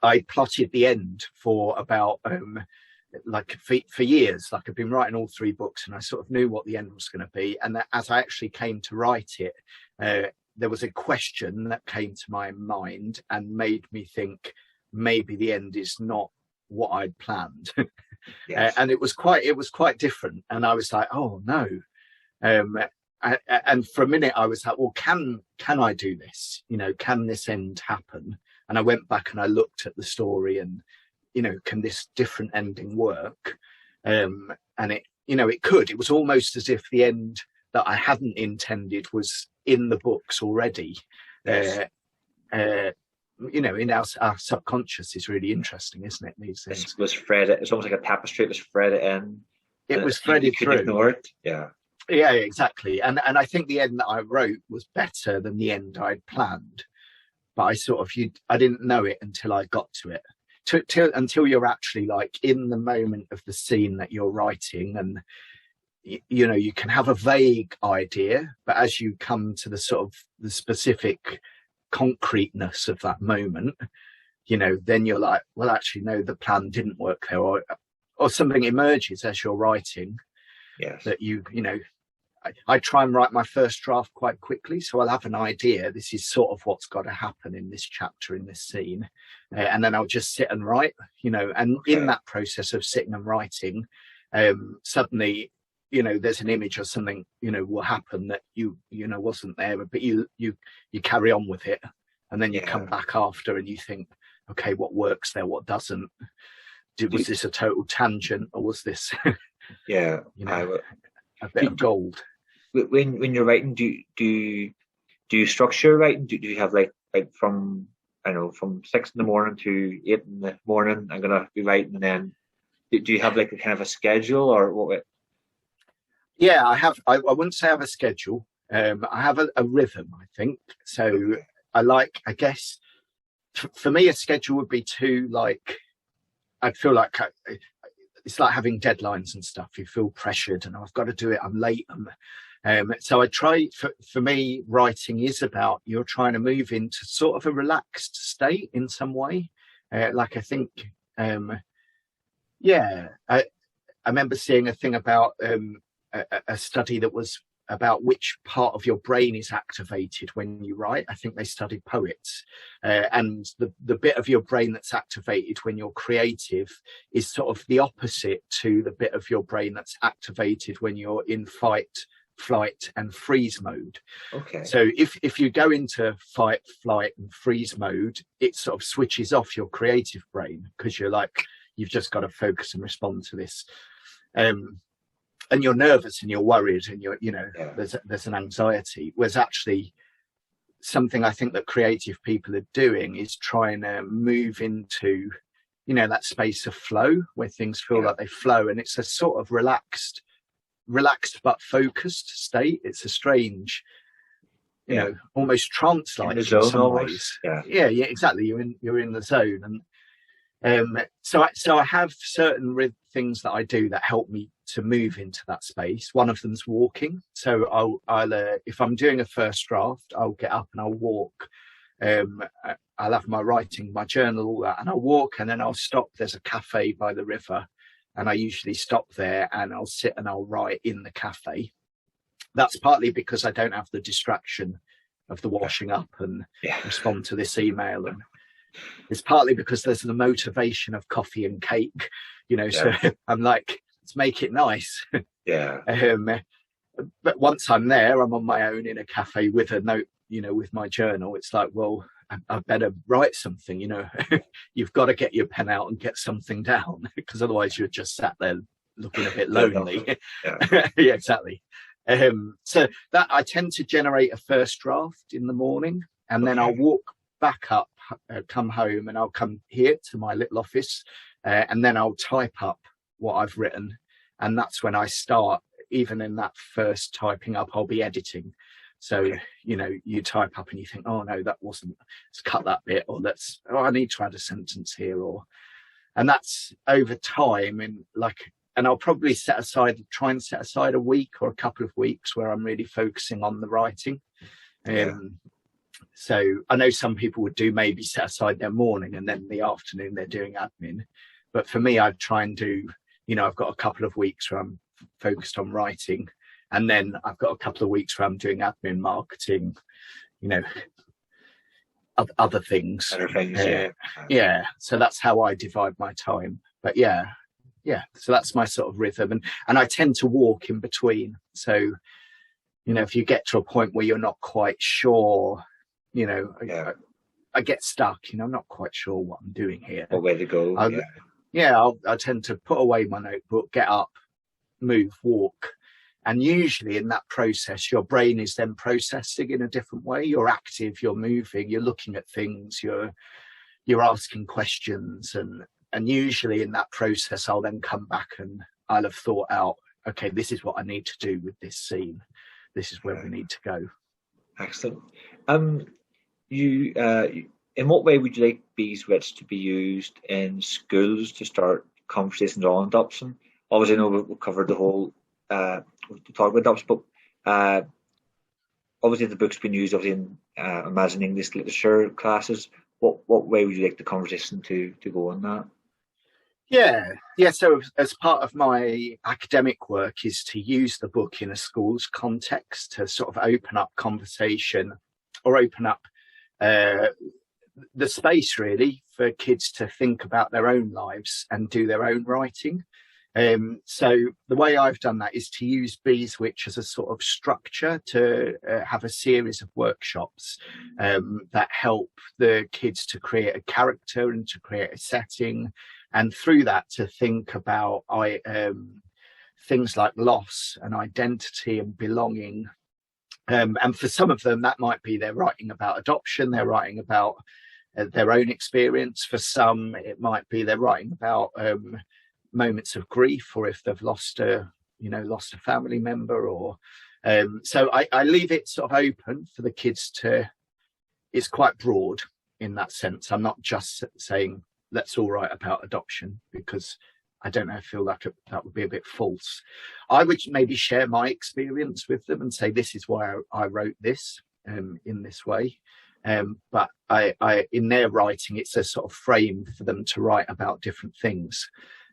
I plotted the end for about for years. Like I've been writing all 3 books, and I sort of knew what the end was going to be. And that as I actually came to write it, there was a question that came to my mind and made me think maybe the end is not what I'd planned. And it was quite different. And I was like, oh no. And for a minute I was like, well, can I do this? Can this end happen? And I went back and I looked at the story, and can this different ending work? And it could. It was almost as if the end that I hadn't intended was in the books already. In our subconscious is really interesting, isn't it? These things. It was threaded. It's almost like a tapestry. It was threaded in. It was threaded through. Ignore it. Yeah. Yeah, exactly. And I think the end that I wrote was better than the end I'd planned. But I didn't know it until I got to it. Until you're actually like in the moment of the scene that you're writing, and you can have a vague idea, but as you come to the sort of the specific concreteness of that moment, then you're like, well, actually no, the plan didn't work there, or something emerges as you're writing. That I try and write my first draft quite quickly, so I'll have an idea. This is sort of what's got to happen in this chapter, in this scene, and then I'll just sit and write. And in that process of sitting and writing, suddenly, there's an image or something, will happen that you wasn't there, but you carry on with it, and then you come back after and you think, okay, what works there, what doesn't? Was this a total tangent, or was this? A bit of gold. When you're writing, do you structure writing? Do you have like from 6 in the morning to 8 in the morning, I'm gonna be writing, and then do you have like a kind of a schedule, or what? Yeah, I have. I wouldn't say I have a schedule. I have a rhythm, I think. So I guess for me, a schedule would be too like. I'd feel like it's like having deadlines and stuff. You feel pressured, and I've got to do it. I'm late. So I try. For me, writing is about you're trying to move into sort of a relaxed state in some way. Like I think, I remember seeing a thing about a study that was about which part of your brain is activated when you write. I think they studied poets, and the bit of your brain that's activated when you're creative is sort of the opposite to the bit of your brain that's activated when you're in fight, flight and freeze mode. Okay. So if you go into fight, flight and freeze mode, it sort of switches off your creative brain, because you're like, you've just got to focus and respond to this. And you're nervous and you're worried and there's an anxiety. Whereas actually something I think that creative people are doing is trying to move into, that space of flow where things feel like they flow, and it's a sort of relaxed but focused state. It's a strange, almost trance-like in some ways. Yeah, exactly. You're in the zone, and so I have certain things that I do that help me to move into that space. One of them's walking. So I'll if I'm doing a first draft, I'll get up and I'll walk. I'll have my writing, my journal, all that, and I'll walk, and then I'll stop. There's a cafe by the river, and I usually stop there and I'll sit and I'll write in the cafe. That's partly because I don't have the distraction of the washing up and respond to this email, and it's partly because there's the motivation of coffee and cake, so I'm like, let's make it nice. But once I'm there, I'm on my own in a cafe with a note, with my journal. It's like, well, I better write something, You've got to get your pen out and get something down, because otherwise you're just sat there looking a bit lonely. Yeah, exactly. So that I tend to generate a first draft in the morning, and then I'll walk back up, come home, and I'll come here to my little office, and then I'll type up what I've written. And that's when I start. Even in that first typing up, I'll be editing. So, you type up and you think, oh no, that wasn't, let's cut that bit, or I need to add a sentence here, and that's over time. And I'll probably try and set aside a week or a couple of weeks where I'm really focusing on the writing. So I know some people would do maybe set aside their morning and then the afternoon they're doing admin. But for me, I try and do, I've got a couple of weeks where I'm focused on writing, and then I've got a couple of weeks where I'm doing admin, marketing, other things. So that's how I divide my time. But so that's my sort of rhythm, and I tend to walk in between. So if you get to a point where you're not quite sure, I get stuck. I'm not quite sure what I'm doing here or where to go. I tend to put away my notebook, get up, move, walk. And usually in that process, your brain is then processing in a different way. You're active, you're moving, you're looking at things, you're asking questions. And usually in that process, I'll then come back and I'll have thought out, okay, this is what I need to do with this scene. This is where we need to go. Excellent. In what way would you like Beas Witch to be used in schools to start conversations on adoption? Obviously, I know we'll cover the whole to talk about adoption, but obviously the book's been used in imagining English literature classes. What way would you like the conversation to go on that? So as part of my academic work is to use the book in a school's context to sort of open up conversation, or open up the space really for kids to think about their own lives and do their own writing. So the way I've done that is to use Beas Witch as a sort of structure to have a series of workshops that help the kids to create a character and to create a setting, and through that to think about things like loss and identity and belonging. And for some of them, that might be they're writing about adoption, they're writing about their own experience. For some, it might be they're writing about moments of grief, or if they've lost a family member, or so I leave it sort of open for the kids to. It's quite broad in that sense. I'm not just saying let's all write about adoption, because I don't know, I feel like that would be a bit false. I would maybe share my experience with them and say this is why I wrote this in this way. But I in their writing, it's a sort of frame for them to write about different things.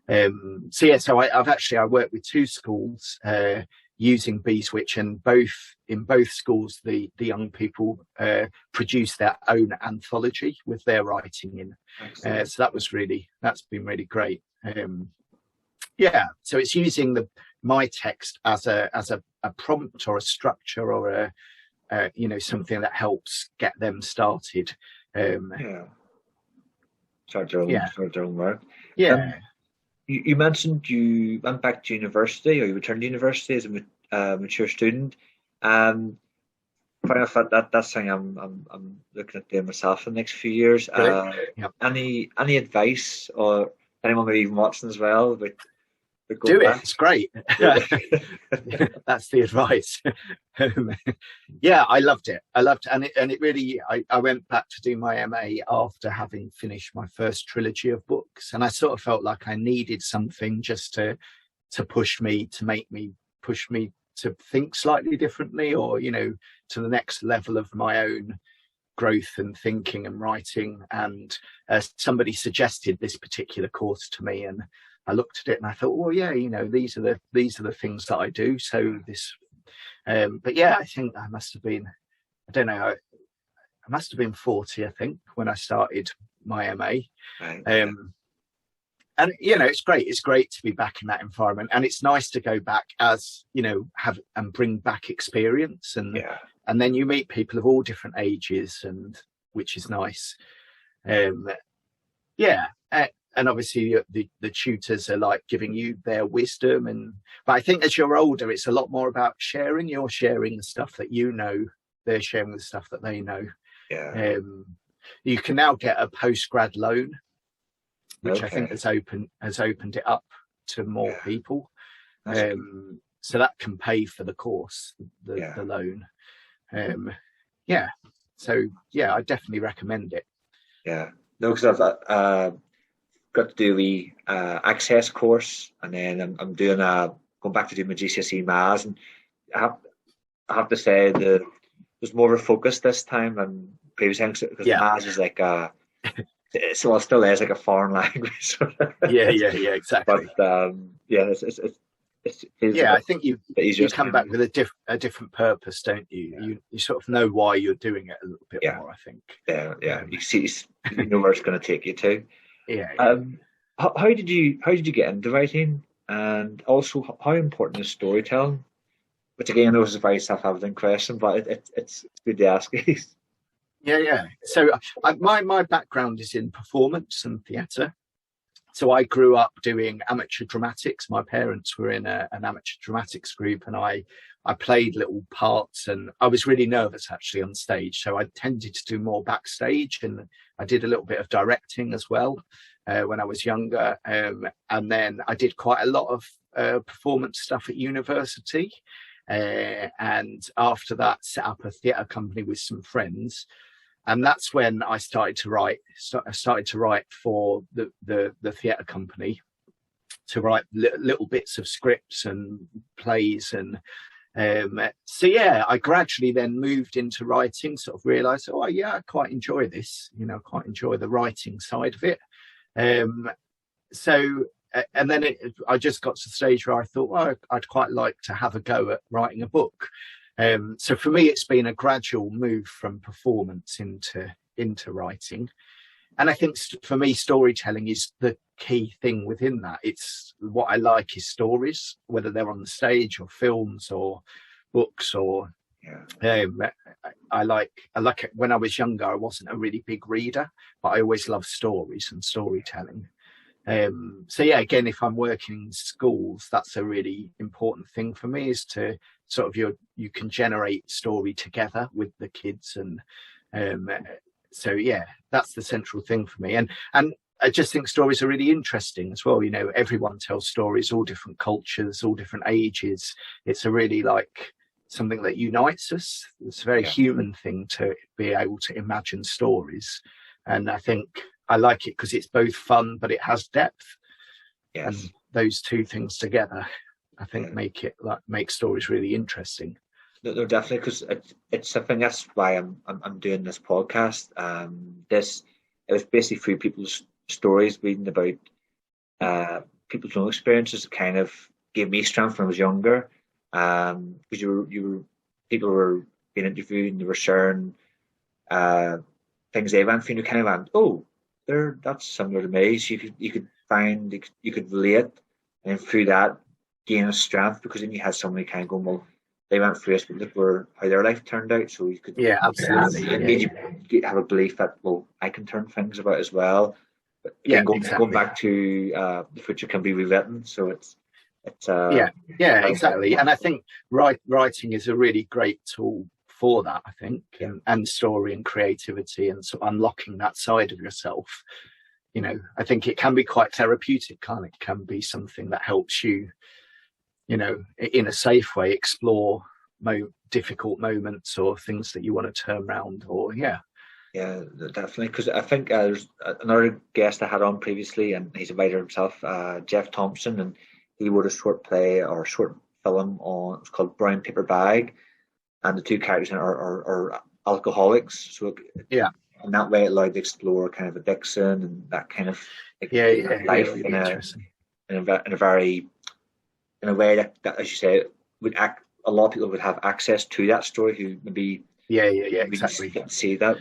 So I worked with two schools using Beas Witch, and in both schools the young people produce their own anthology with their writing in. So that's been really great. So it's using my text as a prompt or a structure, or something that helps get them started. Start their own work. You mentioned you went back to university, or you returned to university as a mature student. Quite enough. That's something I'm looking at doing myself in the next few years. Really? Yep. Any advice, or anyone maybe even watching as well? But Do it. It's great. That's the advice. Yeah, I loved it. And it really. I went back to do my MA after having finished my first trilogy of books, and I sort of felt like I needed something just to push me, to make me push me to think slightly differently, or to the next level of my own growth and thinking and writing. And somebody suggested this particular course to me, and I looked at it and I thought, well, yeah, these are the things that I do. So this, but yeah, I think I must have been, I don't know, I must have been 40, I think, when I started my MA. Right. And it's great. It's great to be back in that environment, and it's nice to go back as have and bring back experience, and then you meet people of all different ages, and which is nice. And obviously the tutors are like giving you their wisdom, but I think as you're older, it's a lot more about sharing. You're sharing the stuff that they're sharing the stuff that they know. You can now get a postgrad loan, which I think has opened it up to more people. So that can pay for the course, the loan. So I definitely recommend it. No, because I've got to do the access course, and then I'm doing going back to do my GCSE maths, and I have to say there's more of a focus this time than previous times, because maths is like so it still is like a foreign language. Exactly. But I think you come back with a different purpose, don't you? You sort of know why you're doing it a little bit more, I think. You see, you know where it's going to take you to. How did you get into writing, and also how important is storytelling? Which again, I know is a very self-evident question, but it's good to ask. So my background is in performance and theatre. So I grew up doing amateur dramatics. My parents were in an amateur dramatics group, and I played little parts, and I was really nervous actually on stage. So I tended to do more backstage, and I did a little bit of directing as well when I was younger. And then I did quite a lot of performance stuff at university. And after that, set up a theatre company with some friends. And that's when I started to write. So I started to write for the theatre company, to write little bits of scripts and plays. And I gradually then moved into writing, sort of realised, I quite enjoy this, quite enjoy the writing side of it. And then I just got to the stage where I thought, I'd quite like to have a go at writing a book. So for me, it's been a gradual move from performance into writing. And I think for me, storytelling is the key thing within that. It's what I like is stories, whether they're on the stage or films or books or I like it. When I was younger, I wasn't a really big reader, but I always loved stories and storytelling. Again, if I'm working in schools, that's a really important thing for me, is to sort of you can generate story together with the kids, and that's the central thing for me. And I just think stories are really interesting as well. Everyone tells stories, all different cultures, all different ages. It's a really like something that unites us. It's a very human thing to be able to imagine stories, and I think I like it because it's both fun, but it has depth. And those two things together, I think, make stories really interesting. No, definitely, because it's something. That's why I'm doing this podcast. It was basically through people's stories, reading about people's own experiences, that kind of gave me strength when I was younger. Because people were being interviewed and they were sharing things they went through, and you kind of went, oh, that's similar to me. So you could relate, and through that gain a strength, because then you had somebody kind of going, well, they went through this, but look how their life turned out. So you could absolutely you have a belief that, well, I can turn things about as well. But again, going back to the future can be rewritten. So it's exactly. And I think writing is a really great tool for that, I think, and story and creativity and sort of unlocking that side of yourself. You know, I think it can be quite therapeutic, can't it? It can be something that helps you, you know, in a safe way, explore difficult moments or things that you want to turn around, or Yeah, definitely. Because I think there's another guest I had on previously, and he's a writer himself, Jeff Thompson, and he wrote a short play or short film on, it's called Brown Paper Bag, and the two characters in it are alcoholics. So in that way, it allowed to explore kind of addiction and that kind of life really in a way that, as you say, would act. A lot of people would have access to that story who maybe exactly didn't see that.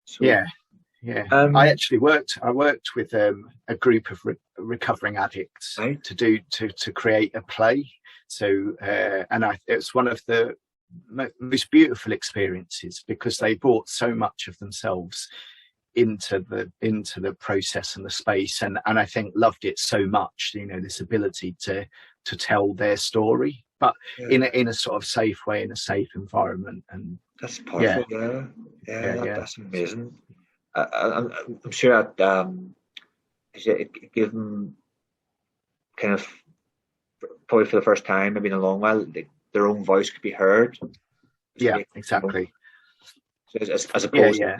So, I actually worked with a group of recovering addicts to create a play. So and it was one of the most beautiful experiences, because they brought so much of themselves into the process and the space, and I think loved it so much, you know, this ability to tell their story, but in a sort of safe way, in a safe environment. And that's powerful. That's amazing. I'm sure that it gave them kind of, probably for the first time, maybe in a long while, their own voice could be heard. Exactly. So as opposed to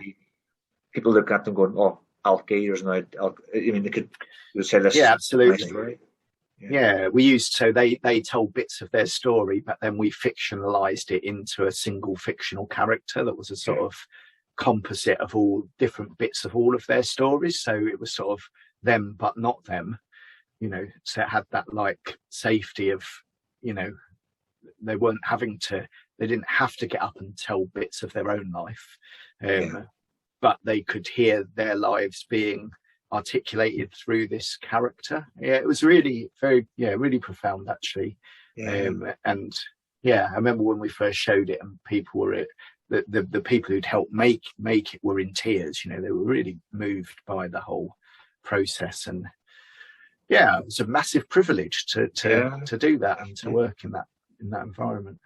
people looking at them going, "Oh, alky, there's no." I mean, they would say this. Yeah, absolutely. Nice, we used, so they told bits of their story, but then we fictionalized it into a single fictional character that was a sort of composite of all different bits of all of their stories. So it was sort of them, but not them, you know. So it had that like safety of, you know, they didn't have to get up and tell bits of their own life, but they could hear their lives being articulated through this character. It was really really profound, actually. And I remember when we first showed it, and people were the people who'd helped make it were in tears. You know, they were really moved by the whole process, and it was a massive privilege to do that and to work in that environment.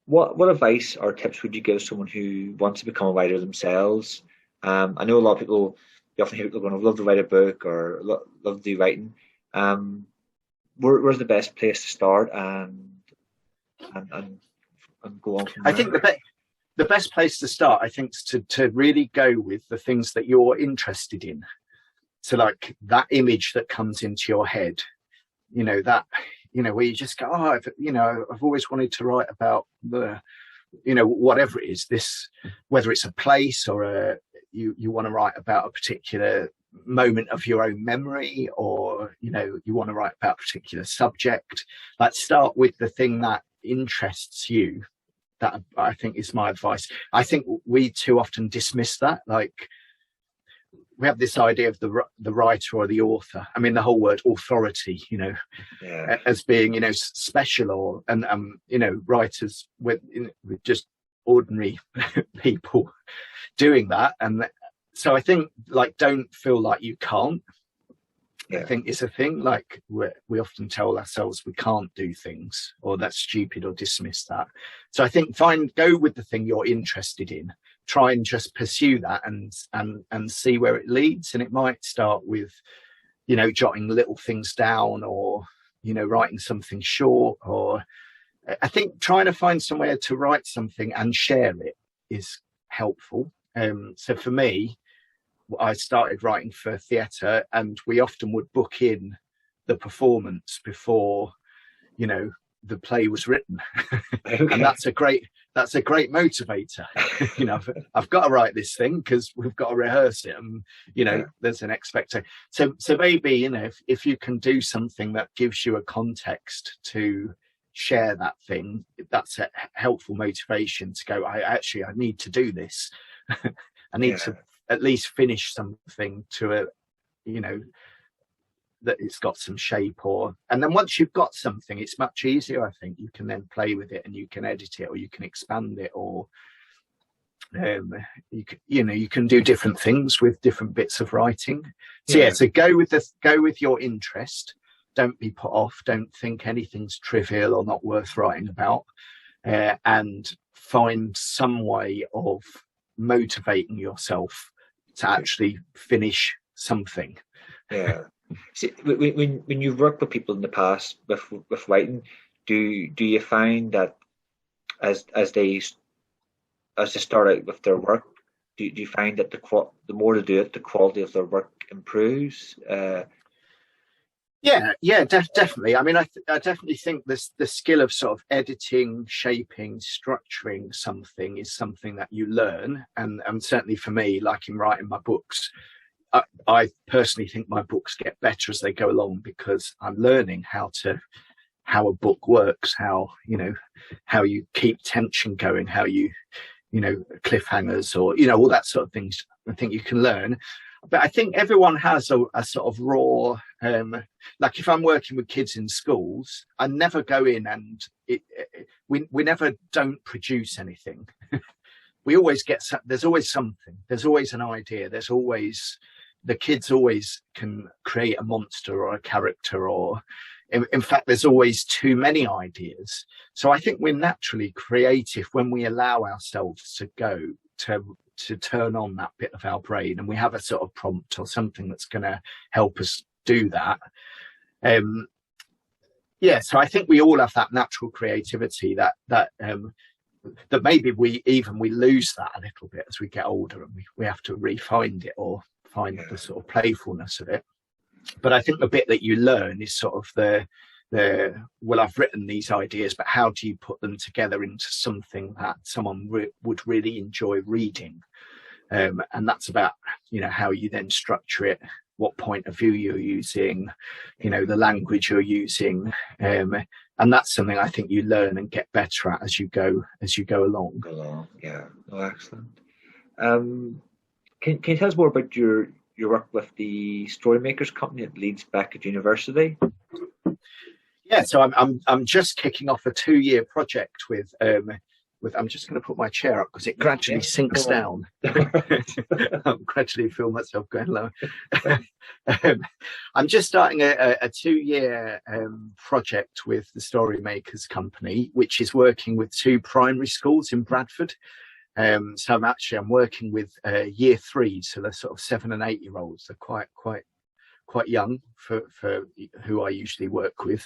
What advice or tips would you give someone who wants to become a writer themselves? I know a lot of people. You often hear people going, "I'd love to write a book," or "love to do writing." Where's the best place to start and go on from there? I think the best place to start, I think, is to really go with the things that you're interested in. So, like that image that comes into your head, you know, that, you know, where you just go, "Oh, I've always wanted to write about the," you know, whatever it is, this, whether it's a place or you want to write about a particular moment of your own memory, or, you know, you want to write about a particular subject. Like, start with the thing that interests you. That, I think, is my advice. I think we too often dismiss that. Like, we have this idea of the writer or the author. I mean, the whole word authority, you know, as being, you know, special, or you know, writers with just ordinary people doing that. And so I think, like, don't feel like you can't. I think it's a thing, like, we often tell ourselves we can't do things, or that's stupid, or dismiss that. So I think go with the thing you're interested in, try and just pursue that and see where it leads. And it might start with, you know, jotting little things down, or, you know, writing something short, or I think trying to find somewhere to write something and share it is helpful. So for me, I started writing for theatre, and we often would book in the performance before, you know, the play was written. And that's a great motivator. You know, I've got to write this thing because we've got to rehearse it, and, you know, there's an expectation. So maybe, you know, if you can do something that gives you a context to share that thing, that's a helpful motivation to go, I need to do this. I need to at least finish something to a, you know, that it's got some shape, and then once you've got something, it's much easier. I think you can then play with it, and you can edit it, or you can expand it, or you can do different things with different bits of writing. So so go with your interest. Don't be put off. Don't think anything's trivial or not worth writing about, and find some way of motivating yourself to actually finish something. Yeah. See, when you've worked with people in the past with writing, do you find that as they start out with their work, do you find that the more they do it, the quality of their work improves? Yeah, definitely. I mean, I definitely think this the skill of sort of editing, shaping, structuring something is something that you learn, and certainly for me, like in writing my books, I personally think my books get better as they go along because I'm learning how a book works, how you keep tension going, how you cliffhangers, or all that sort of things. I think you can learn. But I think everyone has a sort of raw, like if I'm working with kids in schools, I never go in and we never don't produce anything. We always there's always something, there's always an idea, there's always, the kids always can create a monster or a character, or in fact, there's always too many ideas. So I think we're naturally creative when we allow ourselves to go to turn on that bit of our brain, and we have a sort of prompt or something that's going to help us do that. So I think we all have that natural creativity that maybe we lose that a little bit as we get older, and we have to re-find it or find the sort of playfulness of it. But I think the bit that you learn is sort of the well, I've written these ideas, but how do you put them together into something that someone would really enjoy reading? And that's about how you then structure it, what point of view you're using, the language you're using, and that's something I think you learn and get better at as you go along. Yeah, excellent. Can you tell us more about your work with the Storymakers Company at Leeds Beckett University? Yeah, so I'm just kicking off a 2-year project with I'm just going to put my chair up because it gradually sinks down. I'm gradually feel myself going low. I'm just starting a 2-year project with the Storymakers Company, which is working with 2 primary schools in Bradford. So I'm working with year 3, so they're sort of 7 and 8 year olds. They're quite young for who I usually work with,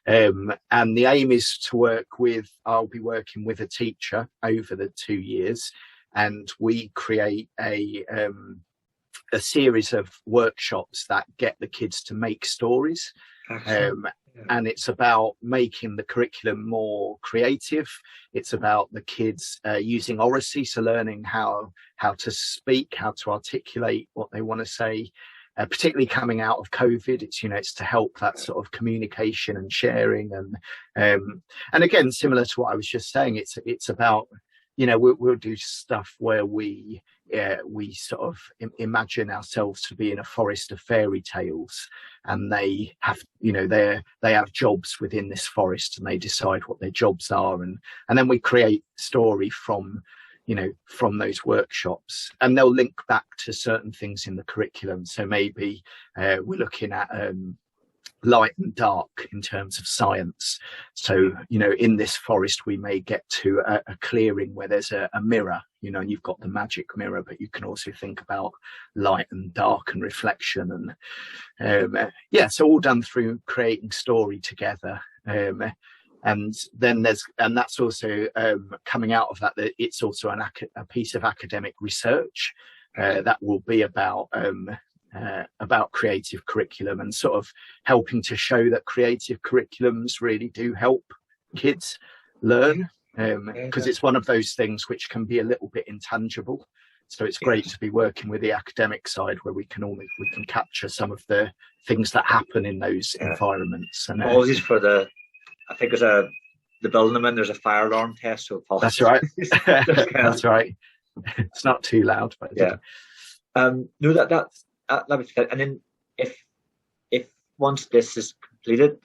and the aim is to I'll be working with a teacher over the 2 years, and we create a series of workshops that get the kids to make stories. And it's about making the curriculum more creative. It's about the kids using oracy, so learning how to speak, how to articulate what they want to say. Particularly coming out of COVID, it's to help that sort of communication and sharing, and again, similar to what I was just saying, it's about we'll do stuff where we sort of imagine ourselves to be in a forest of fairy tales, and they have they have jobs within this forest, and they decide what their jobs are, and then we create story from those workshops, and they'll link back to certain things in the curriculum. So maybe we're looking at light and dark in terms of science. So, in this forest, we may get to a clearing where there's a mirror, and you've got the magic mirror, but you can also think about light and dark and reflection. And so all done through creating story together. And then that's also coming out of that it's also a piece of academic research that will be about creative curriculum, and sort of helping to show that creative curriculums really do help kids learn, because it's one of those things which can be a little bit intangible. So it's great to be working with the academic side, where we can capture some of the things that happen in those environments. And apologies for I think there's the building I'm in, there's a fire alarm test, so apologies. That's right. That's right. It's not too loud, but no, that's that was good. And then if once this is completed,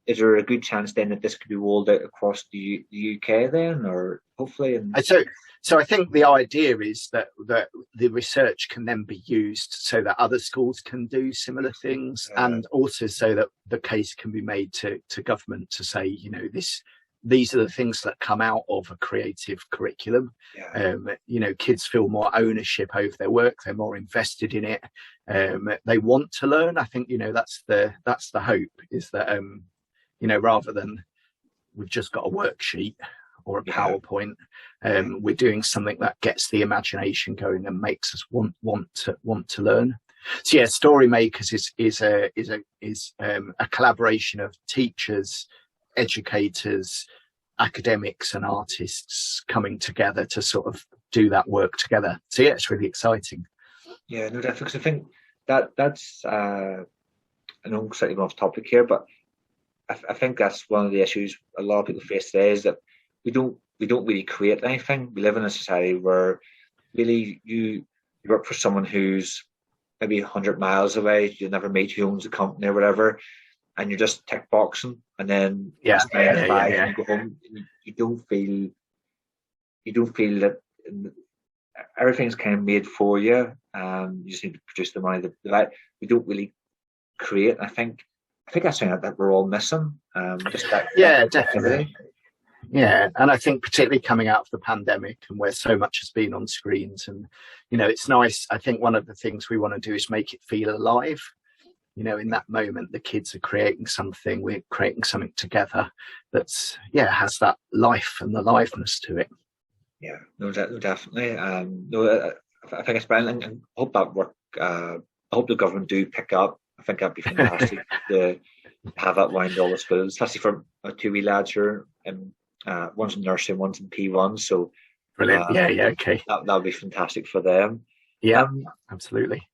is there a good chance then that this could be rolled out across the UK then, or hopefully? So I think the idea is that the research can then be used so that other schools can do similar things, and also so that the case can be made to government to say, these are the things that come out of a creative curriculum. Kids feel more ownership over their work. They're more invested in it. They want to learn. I think, that's the hope, is that, rather than we've just got a worksheet or a PowerPoint, we're doing something that gets the imagination going and makes us want to learn. So yeah, Story Makers is a collaboration of teachers, educators, academics and artists coming together to sort of do that work together. So yeah, it's really exciting. Yeah, no, definitely. Because I think that's I know I'm slightly off topic here, but I think that's one of the issues a lot of people face today, is that we don't really create anything. We live in a society where really you work for someone who's maybe 100 miles away, you never meet, who owns a company or whatever, and you're just tick boxing, and then you go home. You don't feel that everything's kind of made for you. You just need to produce the money. We don't really create. I think that's something that we're all missing. Definitely. Yeah, and I think particularly coming out of the pandemic and where so much has been on screens, and it's nice. I think one of the things we want to do is make it feel alive. In that moment, the kids are creating something. We're creating something together that's has that life and the liveness to it. Yeah, no, definitely. I think it's brilliant, and I hope that work. I hope the government do pick up. I think that'd be fantastic to have that round all the schools, especially for two wee lads here. One's in nursery, one's in P1. So brilliant. Okay. That would be fantastic for them. Yeah, absolutely.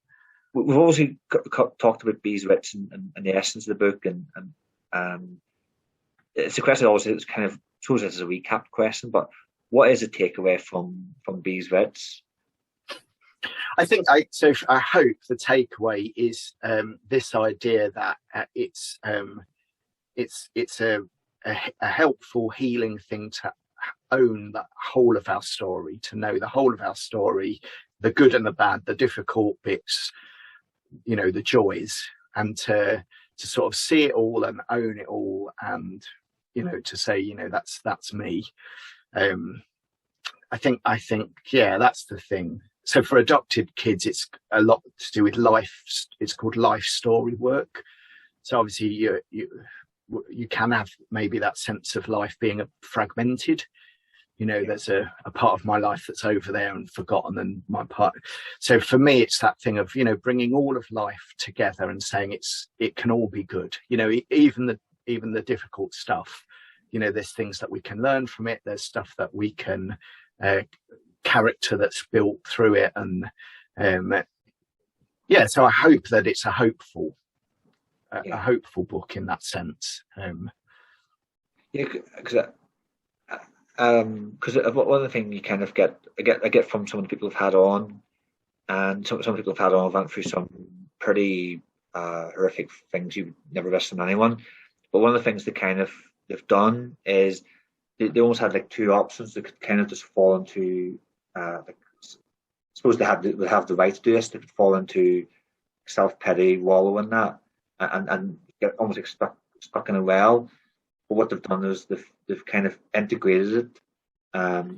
We've obviously talked about Beas Witch and the essence of the book, and it's a question. Obviously, it's kind of, suppose this is a recap question, but what is the takeaway from Beas Witch? I hope the takeaway is this idea that it's a helpful, healing thing to own the whole of our story, to know the whole of our story, the good and the bad, the difficult bits, the joys, and to sort of see it all and own it all, and to say, that's me. I think that's the thing. So for adopted kids, it's a lot to do with life. It's called life story work. So obviously you can have maybe that sense of life being fragmented. There's a part of my life that's over there and forgotten, and my part. So for me, it's that thing of, bringing all of life together and saying it can all be good. Even the difficult stuff, there's things that we can learn from it. There's stuff that we can, character that's built through it. And so I hope that it's a hopeful book in that sense. Because one of the things you kind of get from some of the people who've had on, and some people have had on went through some pretty horrific things you would never wish on anyone. But one of the things they've done is they almost had like two options. They could kind of just fall into suppose they would have the right to do this. They could fall into self-pity, wallow in that, and get almost like stuck in a well. But what they've done is they've kind of integrated it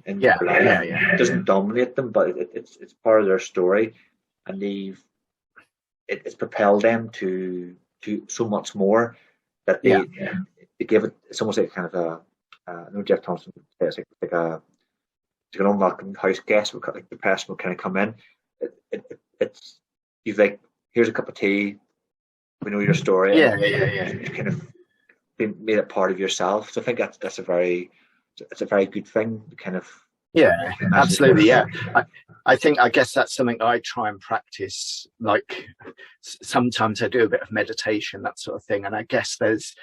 in their life. It doesn't dominate them, but it's part of their story, and it's propelled them to so much more that they give it. It's almost like kind of I know Jeff Thompson says like an unwelcome house guest. Like the person will kind of come in. It's you've like, here's a cup of tea. We know your story. You kind of made it part of yourself. So I think that's a very good thing. Kind of absolutely. I guess that's something I try and practice. Like sometimes I do a bit of meditation, that sort of thing, and I guess there's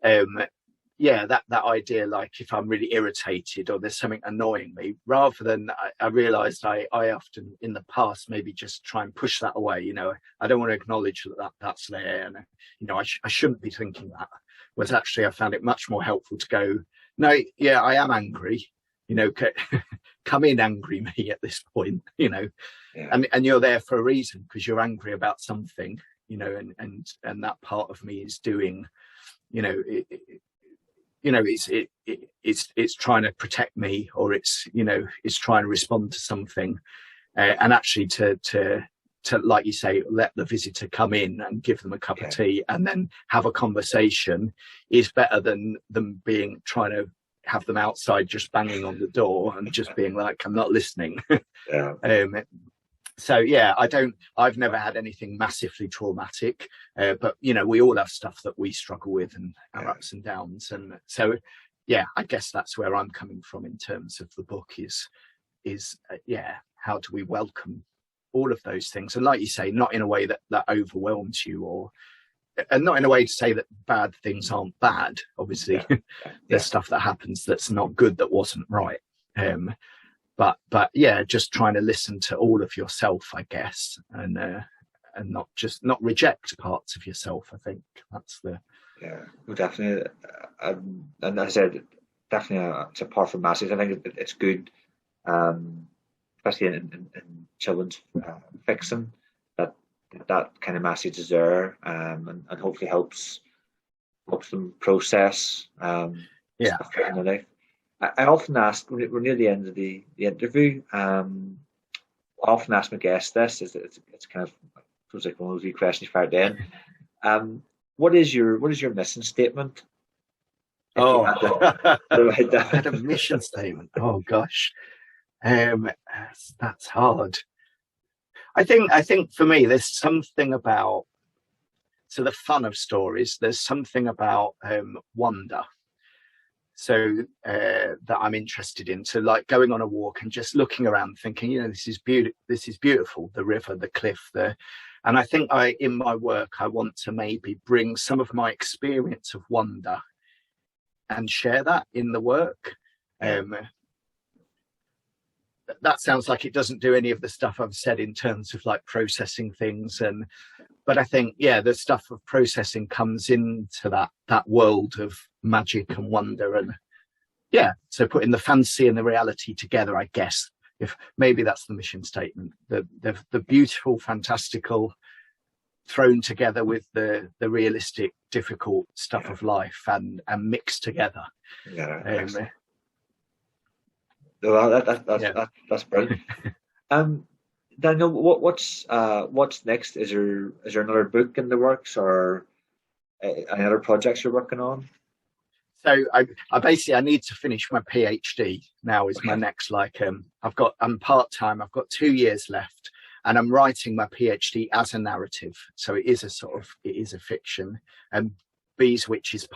that idea, like if I'm really irritated or there's something annoying me, rather than I realized I often in the past maybe just try and push that away. I don't want to acknowledge that's there, and I shouldn't be thinking that. Whereas actually I found it much more helpful to go, no, I am angry, come in, angry me at this point, and you're there for a reason, because you're angry about something, and that part of me is doing, it's trying to protect me, or it's trying to respond to something, and actually to like you say, let the visitor come in and give them a cup of tea and then have a conversation is better than them trying to have them outside just banging on the door and just being like, I'm not listening. So yeah, I've never had anything massively traumatic, but we all have stuff that we struggle with and our ups and downs. And so, yeah, I guess that's where I'm coming from in terms of the book is how do we welcome all of those things? And like you say, not in a way that overwhelms you, and not in a way to say that bad things aren't bad. Obviously, there's stuff that happens that's not good, that wasn't right. But yeah, just trying to listen to all of yourself, I guess, and not reject parts of yourself. I think that's the well, definitely. And as I said, definitely it's a powerful message. I think it's good, especially in children's fiction, that kind of message is there, and hopefully helps them process stuff in their life. I often ask, we're near the end of the interview, I often ask my guests this, it's kind of, it was like one of those wee questions you fired in. What is your mission statement? I had a mission statement. Oh gosh. That's hard. I think for me, there's something about, so the fun of stories, there's something about wonder. So that I'm interested in. So like going on a walk and just looking around thinking, this is beautiful, the river, the cliff, and I think in my work, I want to maybe bring some of my experience of wonder and share that in the work. That sounds like it doesn't do any of the stuff I've said in terms of like processing things, but I think the stuff of processing comes into that world of magic and wonder, and so putting the fantasy and the reality together, I guess, if maybe that's the mission statement, the beautiful, fantastical thrown together with the realistic, difficult stuff of life and mixed together. That's brilliant. Daniel, what's next? Is there another book in the works, or any other projects you're working on? So I need to finish my PhD now. Is my next I'm part-time. I've got 2 years left, and I'm writing my PhD as a narrative. So it is a fiction, and Beas Witch is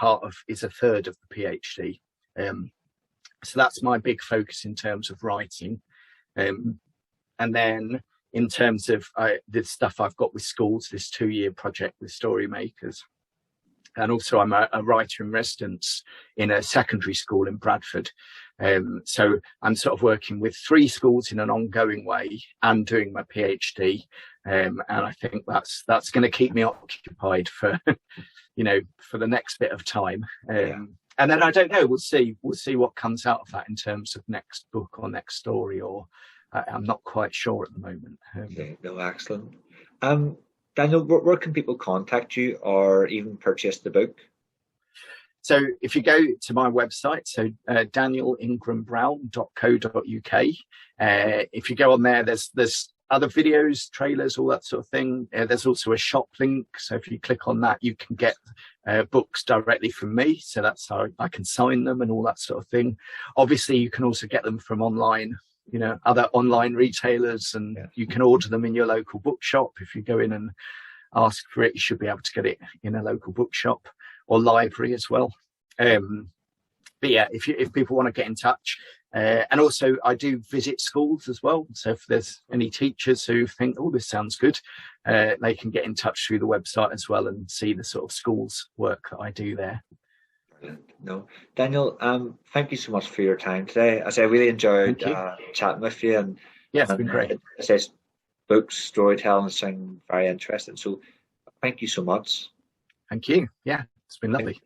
a third of the PhD. So that's my big focus in terms of writing. And then in terms of the stuff I've got with schools, this 2-year project with story makers. And also I'm a writer in residence in a secondary school in Bradford. So I'm sort of working with 3 schools in an ongoing way and doing my PhD. And I think that's going to keep me occupied for, for the next bit of time. And then I don't know, we'll see what comes out of that in terms of next book or next story, or I'm not quite sure at the moment. Excellent. Daniel, where can people contact you or even purchase the book? So if you go to my website, so danielingrambrown.co.uk, if you go on there, there's other videos, trailers, all that sort of thing. There's also a shop link. So if you click on that, you can get books directly from me. So that's how I can sign them and all that sort of thing. Obviously, you can also get them from online, other online retailers, and you can order them in your local bookshop. If you go in and ask for it, you should be able to get it in a local bookshop or library as well. But yeah, if people want to get in touch, and also I do visit schools as well. So if there's any teachers who think, oh, this sounds good, they can get in touch through the website as well and see the sort of schools work that I do there. No, Daniel, thank you so much for your time today. As I really enjoyed chatting with you, and it's been great. It says books, storytelling sound very interesting. So thank you so much. Thank you. Yeah, it's been lovely.